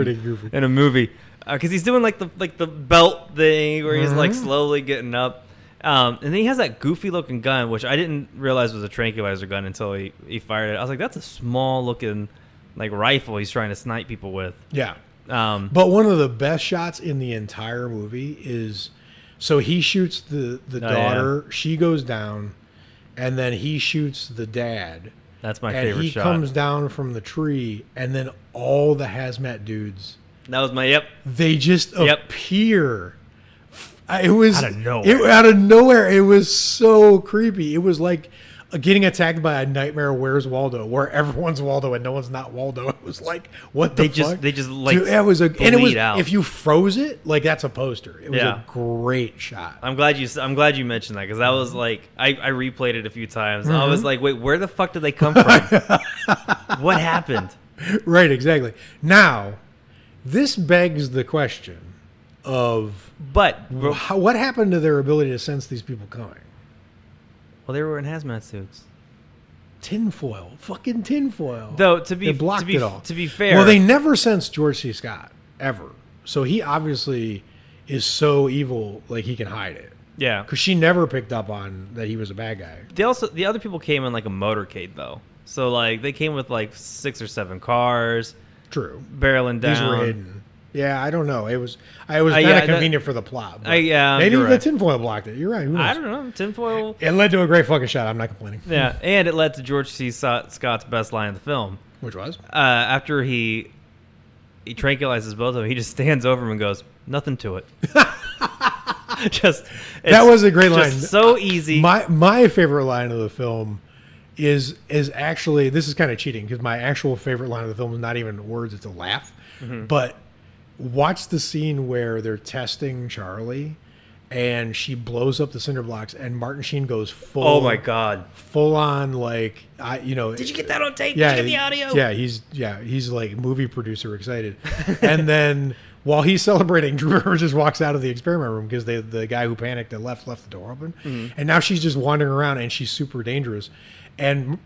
in a movie because he's doing like the belt thing where he's like slowly getting up and then he has that goofy looking gun which I didn't realize was a tranquilizer gun until he fired it. I was like, that's a small looking like rifle he's trying to snipe people with. Yeah. But one of the best shots in the entire movie is so he shoots the daughter, she goes down, and then he shoots the dad. That's my and favorite he shot. comes down from the tree, and then all the hazmat dudes, That was my they just appear. It was out of nowhere. Out of nowhere. It was so creepy. It was like getting attacked by a nightmare. Where's Waldo? Where everyone's Waldo and no one's not Waldo. It was like, what the fuck? They just like Dude, it was and it was out. if you froze it, like that's a poster. It was a great shot. I'm glad you mentioned that because that was like I replayed it a few times. I was like, wait, where the fuck did they come from? What happened? Right, exactly. Now, this begs the question of what happened to their ability to sense these people coming? Well, they were in hazmat suits. Tinfoil. Fucking tinfoil. Though, they blocked it all. To be fair. Well, they never sensed George C. Scott, ever. So he obviously is so evil, like he can hide it. Yeah. Because she never picked up on that he was a bad guy. The other people came in like a motorcade, though. So, like, they came with like 6 or 7 cars. True. Barreling down. These were hidden. Yeah, I don't know. It was kind of convenient for the plot. Maybe the tinfoil blocked it. You're right. Who knows? I don't know. Tinfoil. It led to a great fucking shot. I'm not complaining. Yeah, and it led to George C. Scott's best line in the film. Which was? After he tranquilizes both of them, he just stands over him and goes, "Nothing to it." That was a great line. So easy. My favorite line of the film is actually, this is kind of cheating because my actual favorite line of the film is not even words, it's a laugh. Mm-hmm. But watch the scene where they're testing Charlie and she blows up the cinder blocks and Martin Sheen goes full. Oh my God. Full on, like, did you get that on tape? Yeah, Did you get the he's audio? he's like movie producer excited. And then while he's celebrating, Drew Barrymore just walks out of the experiment room because the guy who panicked and left the door open. Mm-hmm. And now she's just wandering around and she's super dangerous. And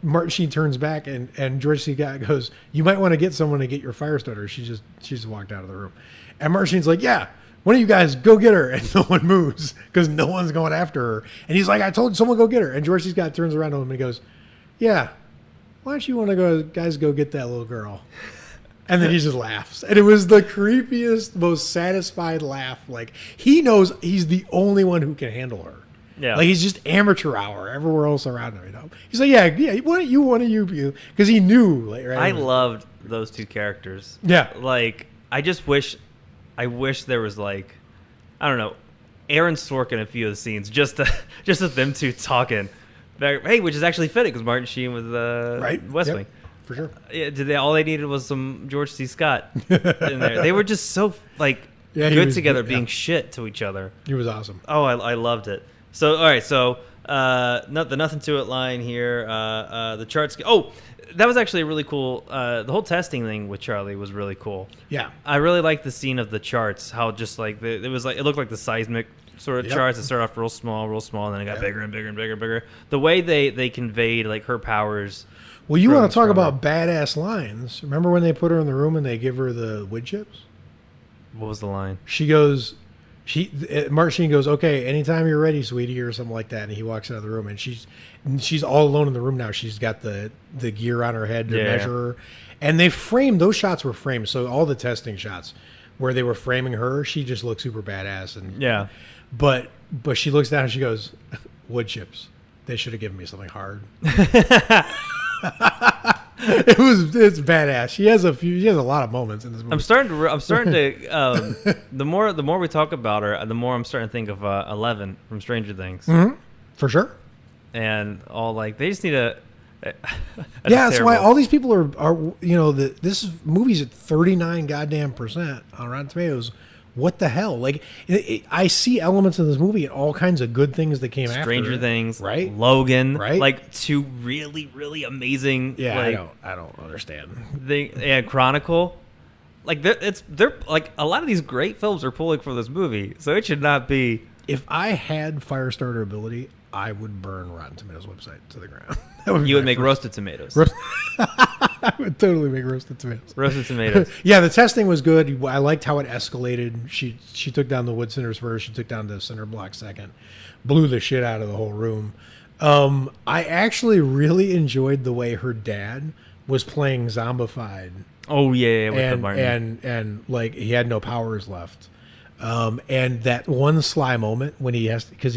Martin Sheen turns back and George C. Scott goes, "You might want to get someone to get your Firestarter." She just walked out of the room. And Martin Sheen's like, "Yeah, one of you guys go get her." And no one moves because no one's going after her. And he's like, "I told someone go get her." And George C. Scott turns around to him and he goes, "Yeah, why don't you want to guys go get that little girl?" And then he just laughs. And it was the creepiest, most satisfied laugh. Like, he knows he's the only one who can handle her. Yeah. Like, he's just amateur hour everywhere else around him, you know? He's like, yeah, one of you. Because he knew. Like, right? I loved those two characters. Yeah. Like, I wish there was, like, I don't know, Aaron Sorkin in a few of the scenes, just with them two talking. Hey, which is actually fitting because Martin Sheen was West Wing. For sure. Yeah, all they needed was some George C. Scott in there. They were just so, like, good together, being shit to each other. He was awesome. Oh, I loved it. So, all right, so the nothing to it line here. The charts. Oh, that was actually really cool. The whole testing thing with Charlie was really cool. Yeah, I really liked the scene of the charts. How just like it looked like the seismic sort of charts. It started off real small, and then it got bigger and bigger and bigger and bigger. The way they conveyed like her powers. Well, you want to talk about badass lines? Remember when they put her in the room and they give her the wood chips? What was the line? She goes. Martin Sheen goes, "Okay, anytime you're ready, sweetie," or something like that. And he walks out of the room, and she's all alone in the room now. She's got the gear on her head to measure her. And those shots were framed. So all the testing shots where they were framing her, she just looked super badass. And but she looks down and she goes, "Wood chips. They should have given me something hard." It's badass. She has a lot of moments in this movie. I'm starting to the more we talk about her, the more I'm starting to think of 11 from Stranger Things. Mm-hmm. For sure. And all like they just need a that's why all these people are this movie's at 39% goddamn on Rotten Tomatoes. What the hell? Like, I see elements in this movie and all kinds of good things that came after. Stranger Things, right? Logan, right? Like two really, really amazing. Yeah, I don't understand. Chronicle, like they're like a lot of these great films are pulling for this movie, so it should not be. If I had Firestarter ability, I would burn Rotten Tomatoes website to the ground. You would make roasted tomatoes. I would totally make roasted tomatoes. Roasted tomatoes. Yeah, the testing was good. I liked how it escalated. She took down the wood cinders first. She took down the cinder block second. Blew the shit out of the whole room. I actually really enjoyed the way her dad was playing zombified. Oh yeah, with the Martin. And like he had no powers left. And that one sly moment when he has because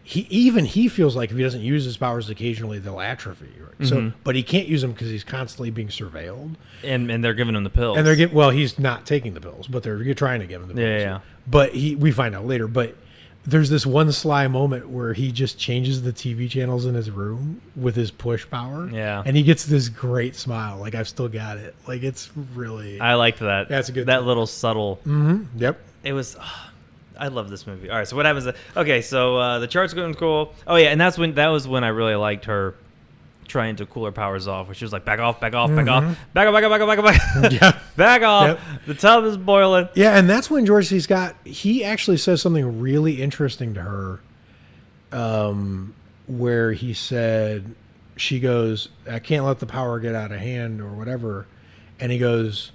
he feels like if he doesn't use his powers occasionally, they'll atrophy. Right? So, but he can't use them because he's constantly being surveilled. And they're giving him the pills. And he's not taking the pills, but they're trying to give him the pills. Yeah. But we find out later. But there's this one sly moment where he just changes the TV channels in his room with his push power. Yeah. And he gets this great smile. Like, I've still got it. Like, it's really... I liked that. That's a good That thing. little subtle... Mm-hmm. Yep. It was... I love this movie. All right, so what happens? Okay, so the chart's going cool. Oh, yeah, and that was when I really liked her trying to cool her powers off, where she was like, back off, back off, back off, back off, back off, back off, back off, back off. Yeah. Back off. Yep. The tub is boiling. Yeah, and that's when George C. Scott, he actually says something really interesting to her, where he said, she goes, I can't let the power get out of hand or whatever. And he goes,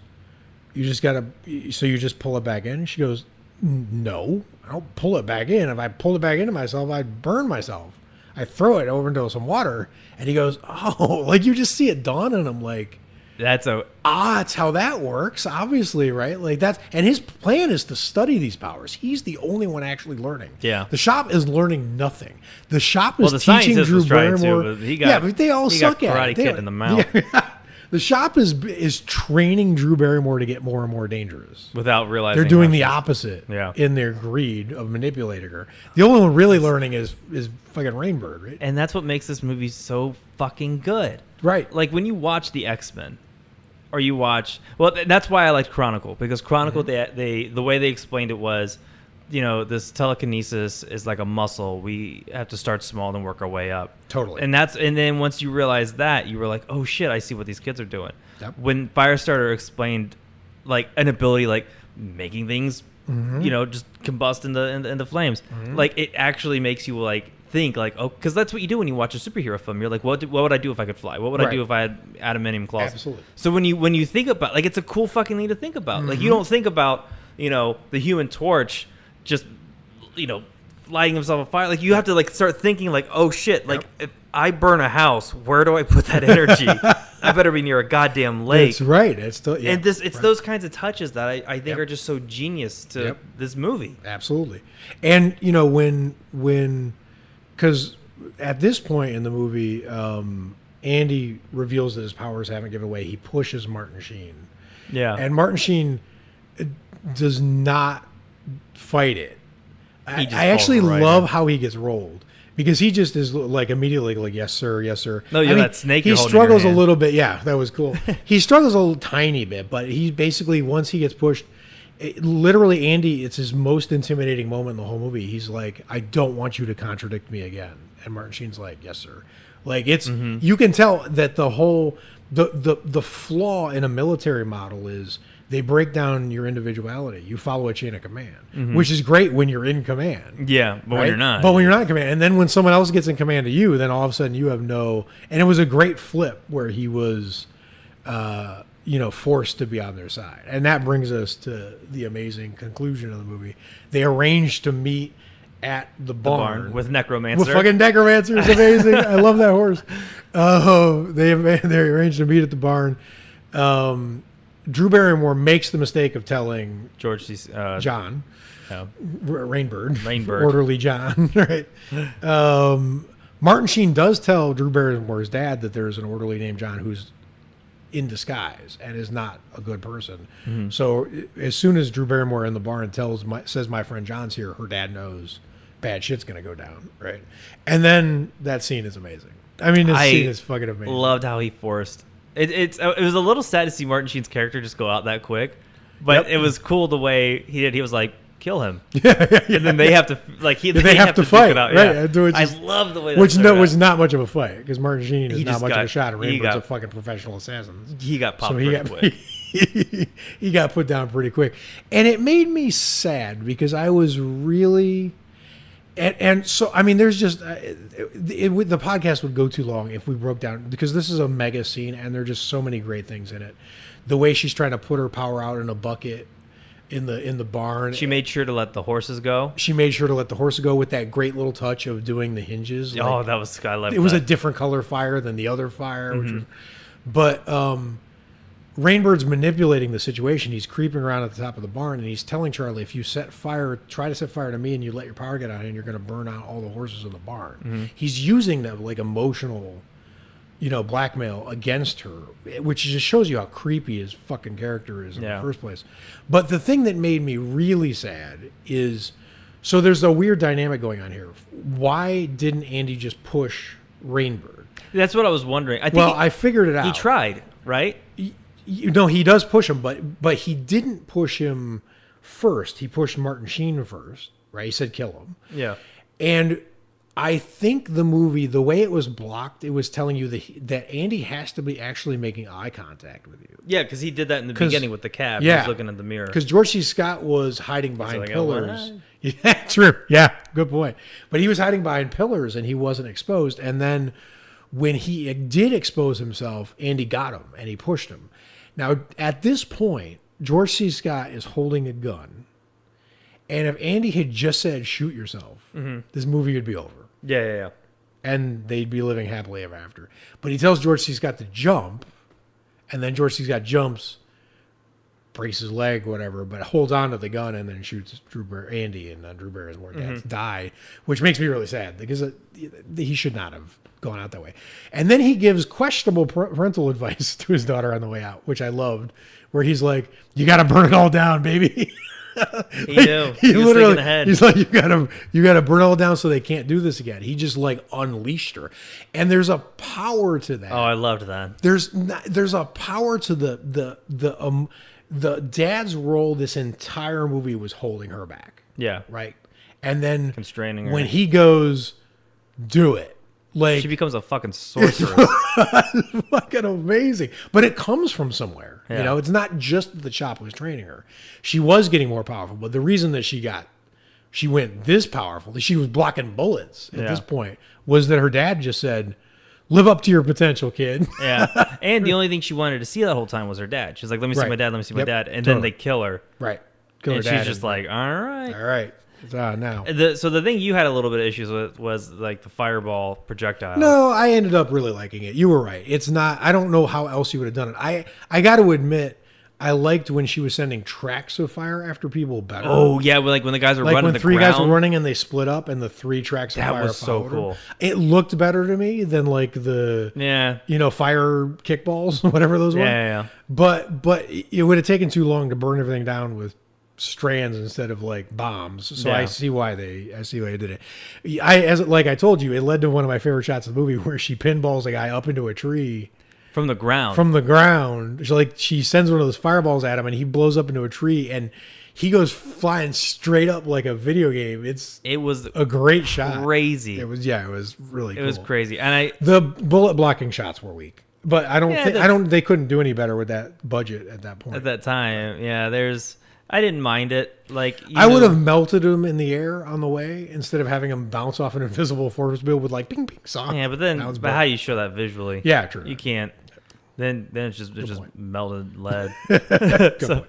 you just pull it back in? She goes, no, I don't pull it back in. If I pulled it back into myself, I'd burn myself. I throw it over into some water. And he goes, oh, like you just see it dawn on him, like, that's how that works, obviously, right? Like and his plan is to study these powers. He's the only one actually learning. Yeah. The shop is learning nothing. The shop is the teaching scientist Drew was trying Barrymore. to, but they all suck at Karate it. Kid in the mouth. Yeah. The shop is training Drew Barrymore to get more and more dangerous. Without realizing. They're doing the opposite Yeah. in their greed of manipulating her. The only one really learning is fucking Rainbird, right? And that's what makes this movie so fucking good. Right. Like when you watch the X-Men, or you watch, that's why I liked Chronicle, because Chronicle, the way they explained it was, this telekinesis is like a muscle. We have to start small and work our way up. Totally. And then once you realize that, you were like, oh shit, I see what these kids are doing. Yep. When Firestarter explained like an ability like making things, just combust into flames, like it actually makes you like think like, oh, because that's what you do when you watch a superhero film. You're like, what would I do if I could fly? What would I do if I had adamantium claws? Absolutely. So when you think about, like, it's a cool fucking thing to think about. Like, you don't think about, the Human Torch just, lighting himself on fire. Like, you have to like start thinking like, oh shit, like if I burn a house, where do I put that energy? I better be near a goddamn lake. That's right. It's those kinds of touches that I think are just so genius to this movie. Absolutely. And when because at this point in the movie, Andy reveals that his powers haven't given away. He pushes Martin Sheen. Yeah. And Martin Sheen does not fight it. I actually love how he gets rolled, because he just is like immediately like, yes, sir, yes, sir. No, you're that snake. He struggles a little bit. Yeah, that was cool. He struggles a little tiny bit, but he basically, once he gets pushed, literally, Andy, it's his most intimidating moment in the whole movie. He's like, I don't want you to contradict me again. And Martin Sheen's like, yes, sir. Like, it's, you can tell that the whole, the flaw in a military model is they break down your individuality. You follow a chain of command, which is great when you're in command. Yeah, but when you're not. But when you're not in command, and then when someone else gets in command of you, then all of a sudden you have no, and it was a great flip where he was, forced to be on their side. And that brings us to the amazing conclusion of the movie. They arranged to meet at the barn with Necromancer. With fucking Necromancer is amazing. I love that horse. They arranged to meet at the barn. Drew Barrymore makes the mistake of telling George John, Rainbird, Rainbird. Orderly John, right? Martin Sheen does tell Drew Barrymore's dad that there's an orderly named John who's in disguise and is not a good person. So as soon as Drew Barrymore in the barn says my friend John's here, her dad knows bad shit's gonna go down, right? And then that scene is amazing. I mean, this scene is fucking amazing. Loved how he forced. It was a little sad to see Martin Sheen's character just go out that quick, but it was cool the way he did. He was like, kill him. And then they have to they have to fight. Right? Yeah. I love the way that was not much of a fight, because Martin Sheen is not much of a shot, and Rainbird's a fucking professional assassin. He got popped pretty quick. He got put down pretty quick, and it made me sad because I was really. And so, I mean, there's just the podcast would go too long if we broke down, because this is a mega scene and there are just so many great things in it. The way she's trying to put her power out in a bucket in the barn. She made sure to let the horses go. She made sure to let the horses go with that great little touch of doing the hinges. Oh, that was, I loved it. It was a different color fire than the other fire, which was, but Rainbird's manipulating the situation. He's creeping around at the top of the barn, and he's telling Charlie, if you try to set fire to me and you let your power get out, and you're going to burn out all the horses in the barn. Mm-hmm. He's using that like emotional, blackmail against her, which just shows you how creepy his fucking character is in the first place. But the thing that made me really sad is, so there's a weird dynamic going on here. Why didn't Andy just push Rainbird? That's what I was wondering. I figured it out. He tried, right? He does push him, but he didn't push him first. He pushed Martin Sheen first, right? He said kill him. Yeah. And I think the movie, the way it was blocked, it was telling you that Andy has to be actually making eye contact with you. Yeah, because he did that in the beginning with the cab. Yeah. He was looking at the mirror. Because George C. Scott was hiding behind pillars. Yeah, true. Yeah, good point. But he was hiding behind pillars and he wasn't exposed. And then when he did expose himself, Andy got him and he pushed him. Now, at this point, George C. Scott is holding a gun. And if Andy had just said, shoot yourself, this movie would be over. Yeah. And they'd be living happily ever after. But he tells George C. Scott to jump. And then George C. Scott jumps, breaks his leg, whatever, but holds on to the gun and then shoots Andy. And Drew Barrymore's dads die, which makes me really sad because he should not have gone out that way. And then he gives questionable parental advice to his daughter on the way out, which I loved, where he's like, you got to burn it all down, baby. He knew. He was literally, thinking ahead. He's like, you gotta burn it all down so they can't do this again. He just like unleashed her. And there's a power to that. Oh, I loved that. There's a power to the dad's role. This entire movie was holding her back. Yeah. Right. And then constraining her. When he goes, do it. Like, she becomes a fucking sorceress. Fucking amazing. But it comes from somewhere. Yeah. It's not just that the Chop was training her. She was getting more powerful, but the reason that she went this powerful, that she was blocking bullets at this point, was that her dad just said, live up to your potential, kid. Yeah. And the only thing she wanted to see that whole time was her dad. She's like, let me see my dad, let me see my dad. And then they kill her. Right. Kill her dad. And she's just like, all right. All right. Now. So the thing you had a little bit of issues with was like the fireball projectile. No, I ended up really liking it. You were right. It's not. I don't know how else you would have done it. I got to admit, I liked when she was sending tracks of fire after people better. Oh yeah, like when the guys were running. When the three ground. guys were running and they split up, and the 3 tracks of fire. That was so cool. It looked better to me than like the fire kickballs, whatever those were. Yeah. But it would have taken too long to burn everything down with strands instead of like bombs. So I see why they did it. Like I told you, it led to one of my favorite shots of the movie where she pinballs a guy up into a tree from the ground. She sends one of those fireballs at him and he blows up into a tree and he goes flying straight up like a video game. It was a great shot. Crazy. It was really cool. It was crazy. And the bullet blocking shots were weak. But they couldn't do any better with that budget at that point. At that time. Yeah, I didn't mind it. Like I would have melted him in the air on the way instead of having him bounce off an invisible force field with like ping ping song. Yeah, but how do you show that visually? Yeah, true. You can't. Then it's just melted lead. So,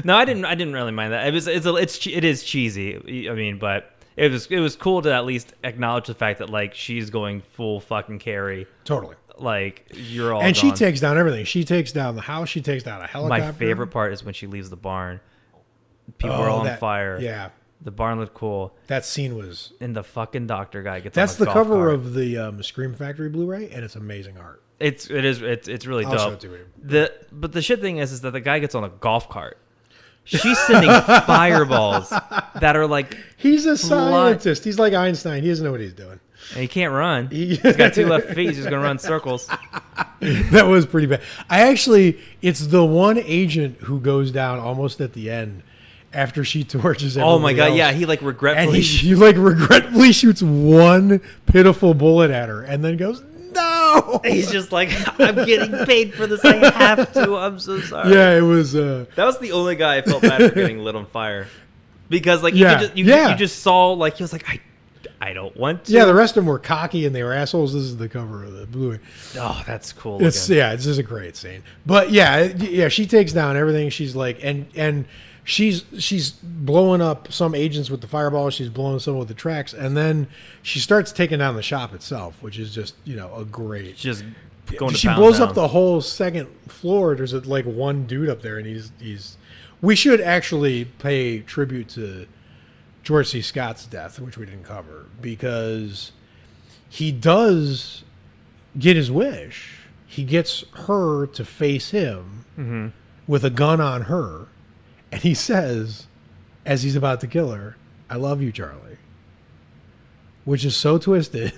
no, I didn't really mind that. It is cheesy. I mean, but it was cool to at least acknowledge the fact that like she's going full fucking carry. Totally. Like you're all. And gone. she takes down everything. She takes down the house. She takes down a helicopter. My favorite part is when she leaves the barn. People are on fire. Yeah. The barn looked cool. That scene was... And the fucking doctor guy gets That's on a the golf cover cart. of the Scream Factory Blu-ray, and it's amazing art. It's really I'll dope. show it to you. But the shit thing is that the guy gets on a golf cart. She's sending fireballs that are like... He's a scientist. He's like Einstein. He doesn't know what he's doing. And he can't run. He's got 2 left feet. He's just going to run circles. That was pretty bad. It's the one agent who goes down almost at the end after she torches everybody. Oh my god, else. yeah, he like regretfully... And he like regretfully shoots one pitiful bullet at her and then goes, no! He's just like, I'm getting paid for this. I have to. I'm so sorry. Yeah, it was... That was the only guy I felt bad for getting lit on fire. Because like you just saw like he was like, I don't want to. Yeah, the rest of them were cocky and they were assholes. This is the cover of the Blu-ray. Oh, that's cool. It's just a great scene. But yeah, she takes down everything. She's like, and she's blowing up some agents with the fireball. She's blowing some with the tracks, and then she starts taking down the shop itself, which is just a great. Just going to she pound blows town. up the whole second floor. There's like one dude up there, and he's. We should actually pay tribute to George C. Scott's death, which we didn't cover, because he does get his wish. He gets her to face him with a gun on her, and he says, as he's about to kill her, "I love you, Charlie," which is so twisted.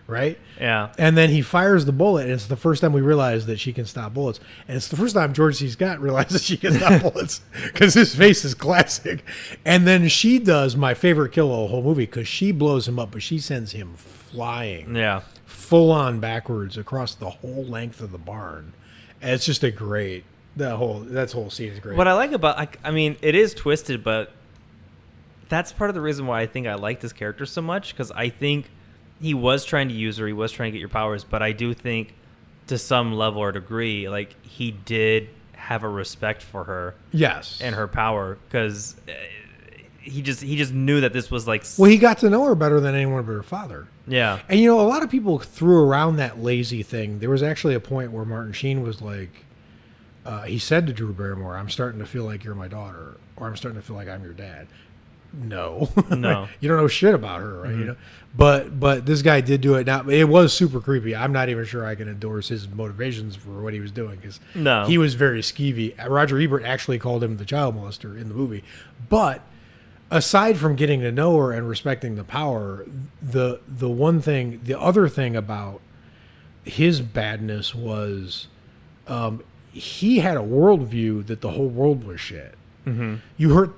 Right? Yeah. And then he fires the bullet, and it's the first time we realize that she can stop bullets. And it's the first time George C. Scott realizes she can stop bullets, because his face is classic. And then she does my favorite kill of the whole movie, because she blows him up, but she sends him flying. Yeah. Full on backwards across the whole length of the barn. And it's just a great, that whole scene is great. What I like about, I mean, it is twisted, but that's part of the reason why I think I like this character so much, because I think he was trying to use her, he was trying to get your powers, but I do think to some level or degree, like, he did have a respect for her. Yes. And her power, because he just knew that this was like... Well, he got to know her better than anyone but her father. Yeah. And, you know, a lot of people threw around that lazy thing. There was actually a point where Martin Sheen was like, he said to Drew Barrymore, "I'm starting to feel like you're my daughter, or I'm starting to feel like I'm your dad." No. You don't know shit about her, right? You know, but this guy did do it. Now, it was super creepy. I'm not even sure I can endorse his motivations for what he was doing, because he was very skeevy. Roger Ebert actually called him the child molester in the movie. But aside from getting to know her and respecting the power, the other thing about his badness was he had a worldview that the whole world was shit. Mm-hmm. You hurt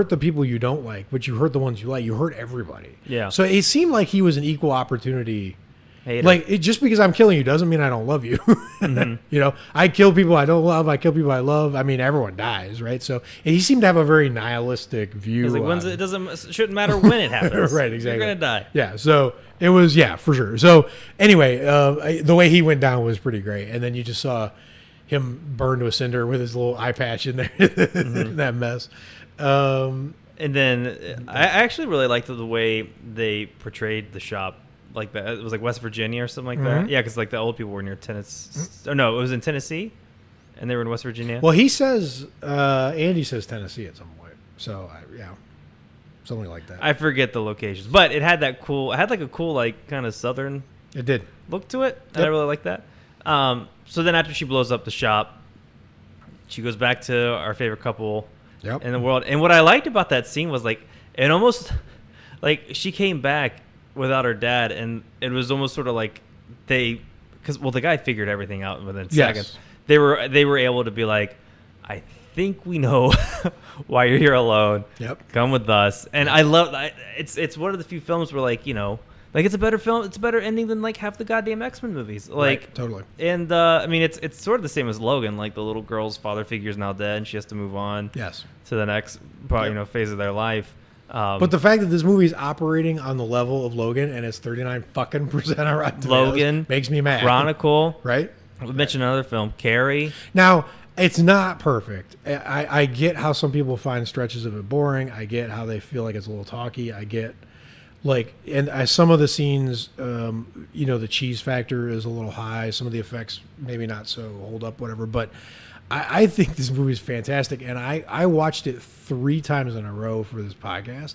the people you don't like, but you hurt the ones you like. You hurt everybody. Yeah. So it seemed like he was an equal opportunity hater. Like, just because I'm killing you doesn't mean I don't love you. You know, I kill people I don't love. I kill people I love. I mean, everyone dies, right? So he seemed to have a very nihilistic view. He's like, it shouldn't matter when it happens. Right, exactly. You're gonna die. Yeah. So it was, for sure. So anyway, the way he went down was pretty great. And then you just saw him burn to a cinder with his little eye patch in there, that mess. And then I actually really liked the way they portrayed the shop. Like that, it was like West Virginia or something like that. Yeah, because like the old people were near Tennessee. Or no, it was in Tennessee, and they were in West Virginia. Well, he says Andy says Tennessee at some point. So something like that. I forget the locations, but it had that cool. It had like a cool like kind of southern. It did look to it. And I really like that. So then after she blows up the shop, she goes back to our favorite couple in the world. And what I liked about that scene was like it almost like she came back without her dad, and it was almost sort of like the guy figured everything out within seconds. They were able to be like, I think we know why you're here alone. Come with us. And I love it's one of the few films where like, you know, like it's a better film, it's a better ending than like half the goddamn X-Men movies. Like right, totally. And I mean it's sort of the same as Logan. Like the little girl's father figure is now dead and she has to move on to the next phase of their life. But the fact that this movie is operating on the level of Logan and it's 39% on Rotten Tomatoes Logan makes me mad. Chronicle, right? We mentioned another film, Carrie. Now, it's not perfect. I get how some people find stretches of it boring. I get how they feel like it's a little talky. I get some of the scenes, you know, the cheese factor is a little high. Some of the effects maybe not so hold up, whatever. But I think this movie is fantastic, and I watched it 3 times in a row for this podcast.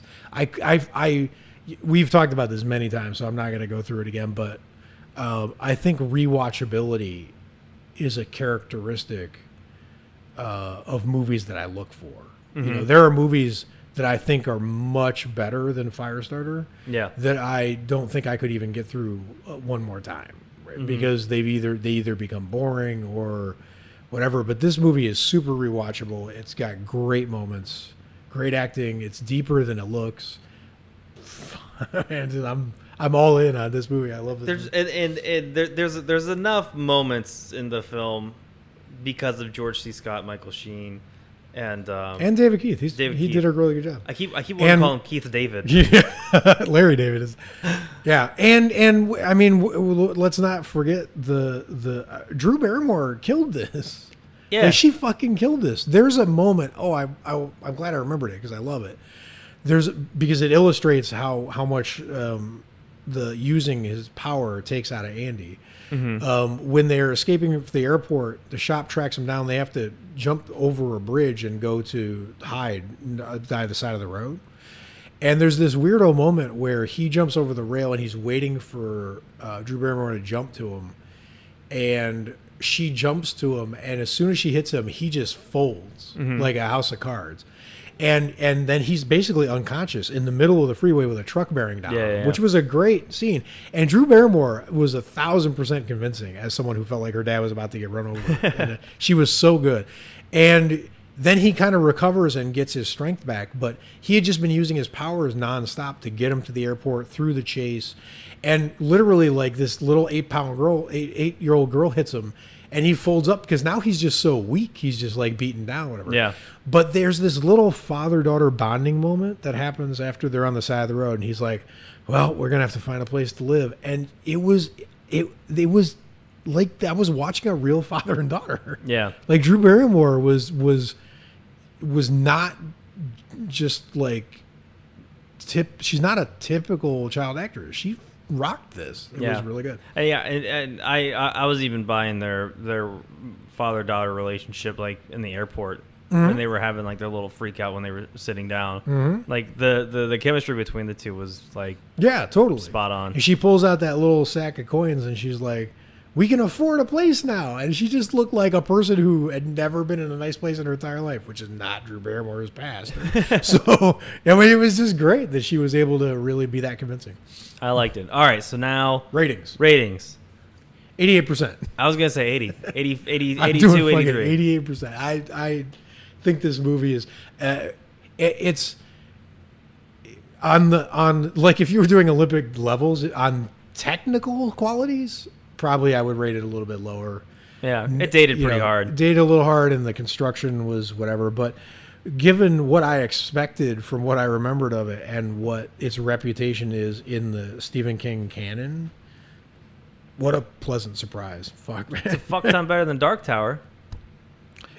We've talked about this many times, so I'm not going to go through it again. But I think rewatchability is a characteristic of movies that I look for. Mm-hmm. You know, there are movies that I think are much better than Firestarter. That I don't think I could even get through one more time, right? Mm-hmm. Because they either become boring or whatever. But this movie is super rewatchable. It's got great moments, great acting. It's deeper than it looks. And I'm all in on this movie. I love this. There's enough moments in the film because of George C. Scott, Michael Sheen, and David Keith. He did a really good job. I keep wanting to call him Keith David. Yeah, Larry David is. Yeah, and I mean, let's not forget the Drew Barrymore killed this. Yeah, like, she fucking killed this. There's a moment. Oh, I'm glad I remembered it because I love it. Because it illustrates how much the using his power takes out of Andy. When they're escaping from the airport, the shop tracks them down. They have to jump over a bridge and go to hide by the side of the road. And there's this weirdo moment where he jumps over the rail and he's waiting for Drew Barrymore to jump to him. And she jumps to him, and as soon as she hits him, he just folds like a house of cards. And then he's basically unconscious in the middle of the freeway with a truck bearing down, which was a great scene. And Drew Barrymore was 1,000% convincing as someone who felt like her dad was about to get run over. And she was so good. And then he kind of recovers and gets his strength back, but he had just been using his powers nonstop to get him to the airport through the chase. And literally, like, this little 8-year-old girl hits him, and he folds up because now he's just so weak. He's just like beaten down, whatever. Yeah. But there's this little father-daughter bonding moment that happens after they're on the side of the road, and he's like, "Well, we're gonna have to find a place to live." And it was like I was watching a real father and daughter. Yeah. Like Drew Barrymore was not just like she's not a typical child actress. She rocked this. It was really good. And I was even buying their father-daughter relationship, like in the airport when they were having like their little freak out when they were sitting down. Like the chemistry between the two was like totally spot on. And she pulls out that little sack of coins and she's like, "We can afford a place now." And she just looked like a person who had never been in a nice place in her entire life, which is not Drew Barrymore's past. So, I mean, it was just great that she was able to really be that convincing. I liked it. All right, so now... Ratings. 88%. I was going to say 80. 82, 83. 88%. I think this movie is... it's... On like, if you were doing Olympic levels, on technical qualities... Probably I would rate it a little bit lower. Yeah, it dated pretty hard. Dated a little hard, and the construction was whatever. But given what I expected from what I remembered of it and what its reputation is in the Stephen King canon, what a pleasant surprise. Fuck, man. It's a fuck ton better than Dark Tower.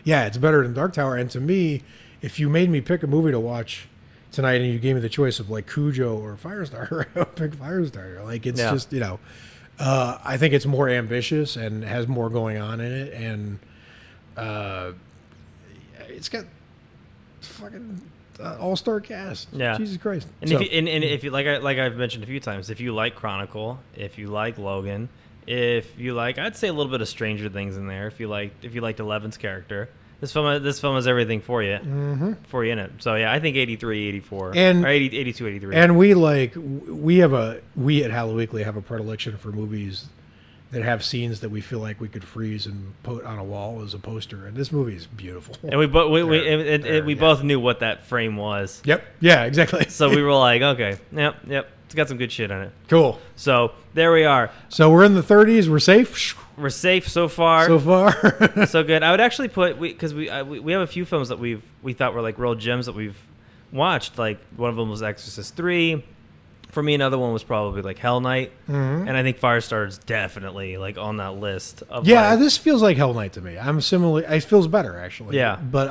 Yeah, it's better than Dark Tower. And to me, if you made me pick a movie to watch tonight and you gave me the choice of like Cujo or Firestarter, I would pick Firestarter. Like, it's just, I think it's more ambitious and has more going on in it, and it's got fucking all-star cast. Yeah, Jesus Christ! And so, if you like I've mentioned a few times, if you like Chronicle, if you like Logan, if you like, I'd say a little bit of Stranger Things in there. If you liked Eleven's character. This film has everything for you in it. So, yeah, I think 83, 84, or 80, 82, 83. And we at Halloween Weekly have a predilection for movies that have scenes that we feel like we could freeze and put on a wall as a poster. And this movie is beautiful. And we both knew what that frame was. Yep. Yeah, exactly. So we were like, okay, yep. It's got some good shit in it. Cool. So there we are. So we're in the 30s. We're safe. We're safe so far. So good. I would actually put, because we have a few films that we thought were like real gems that we've watched. Like one of them was Exorcist 3. For me, another one was probably like Hell Night, and I think Firestarter is definitely like on that list. This feels like Hell Night to me. It feels better actually. Yeah, but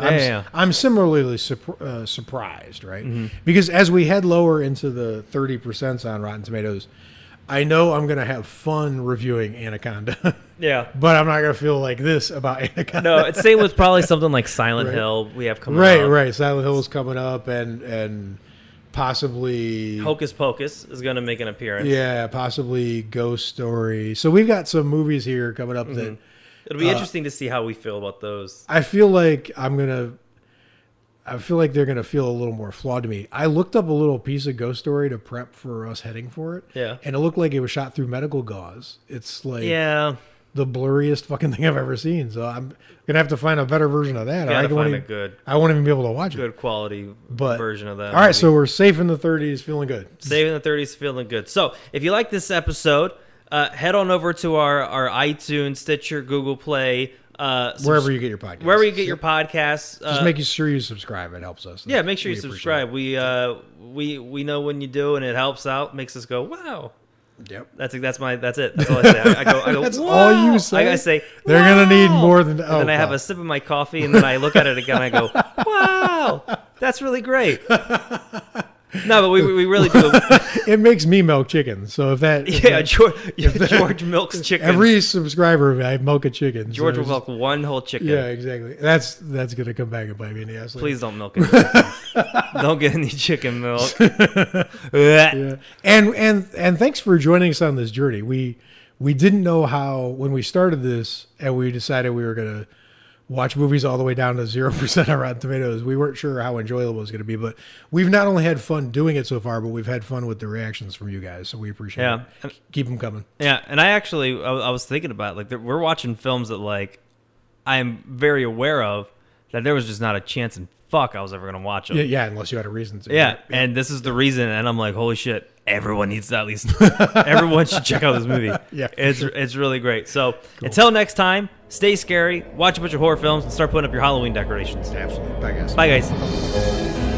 I'm similarly surprised, right? Because as we head lower into the 30% on Rotten Tomatoes, I know I'm gonna have fun reviewing Anaconda. Yeah, but I'm not gonna feel like this about Anaconda. No, it's same with probably something like Silent Hill. We have coming up. Right. Silent Hill is coming up, and possibly Hocus Pocus is going to make an appearance. Yeah, possibly Ghost Story. So we've got some movies here coming up that it'll be interesting to see how we feel about those. I feel like they're gonna feel a little more flawed to me. I looked up a little piece of Ghost Story to prep for us heading for it. Yeah, and it looked like it was shot through medical gauze. It's like the blurriest fucking thing I've ever seen. So I'm gonna have to find a better version of that. I won't even be able to watch good quality version of that. All right, so we're safe in the 30s, feeling good. Safe in the 30s, feeling good. So if you like this episode, head on over to our iTunes, Stitcher, Google Play, wherever you get your podcasts. Wherever you get your podcasts. Just make sure you subscribe. It helps us. Yeah, make sure you subscribe. We know when you do, and it helps out. Makes us go, wow. Yep. That's it. That's all I say. I go. That's wow. all you say. I say they're gonna need more than. And then I have a sip of my coffee, and then I look at it again. And I go, wow, that's really great. No, but we really do. It makes me milk chicken. So George milks chicken. Every subscriber, I milk a chicken. George will milk one whole chicken. Yeah, exactly. That's gonna come back and bite me in the ass. Please don't milk it. Don't get any chicken milk. Yeah. And thanks for joining us on this journey. We didn't know how when we started this and we decided we were gonna watch movies all the way down to 0% on Rotten Tomatoes. We weren't sure how enjoyable it was going to be, but we've not only had fun doing it so far, but we've had fun with the reactions from you guys. So we appreciate it. Keep them coming. Yeah. And I was thinking about we're watching films that I'm very aware of that there was just not a chance in fuck I was ever going to watch them. Yeah. Unless you had a reason to. Yeah. And this is the reason. And I'm like, holy shit. Everyone needs to at least. Everyone should check out this movie. Yeah, it's really great. So until next time, stay scary, watch a bunch of horror films, and start putting up your Halloween decorations. Absolutely. Bye, guys. Bye, guys.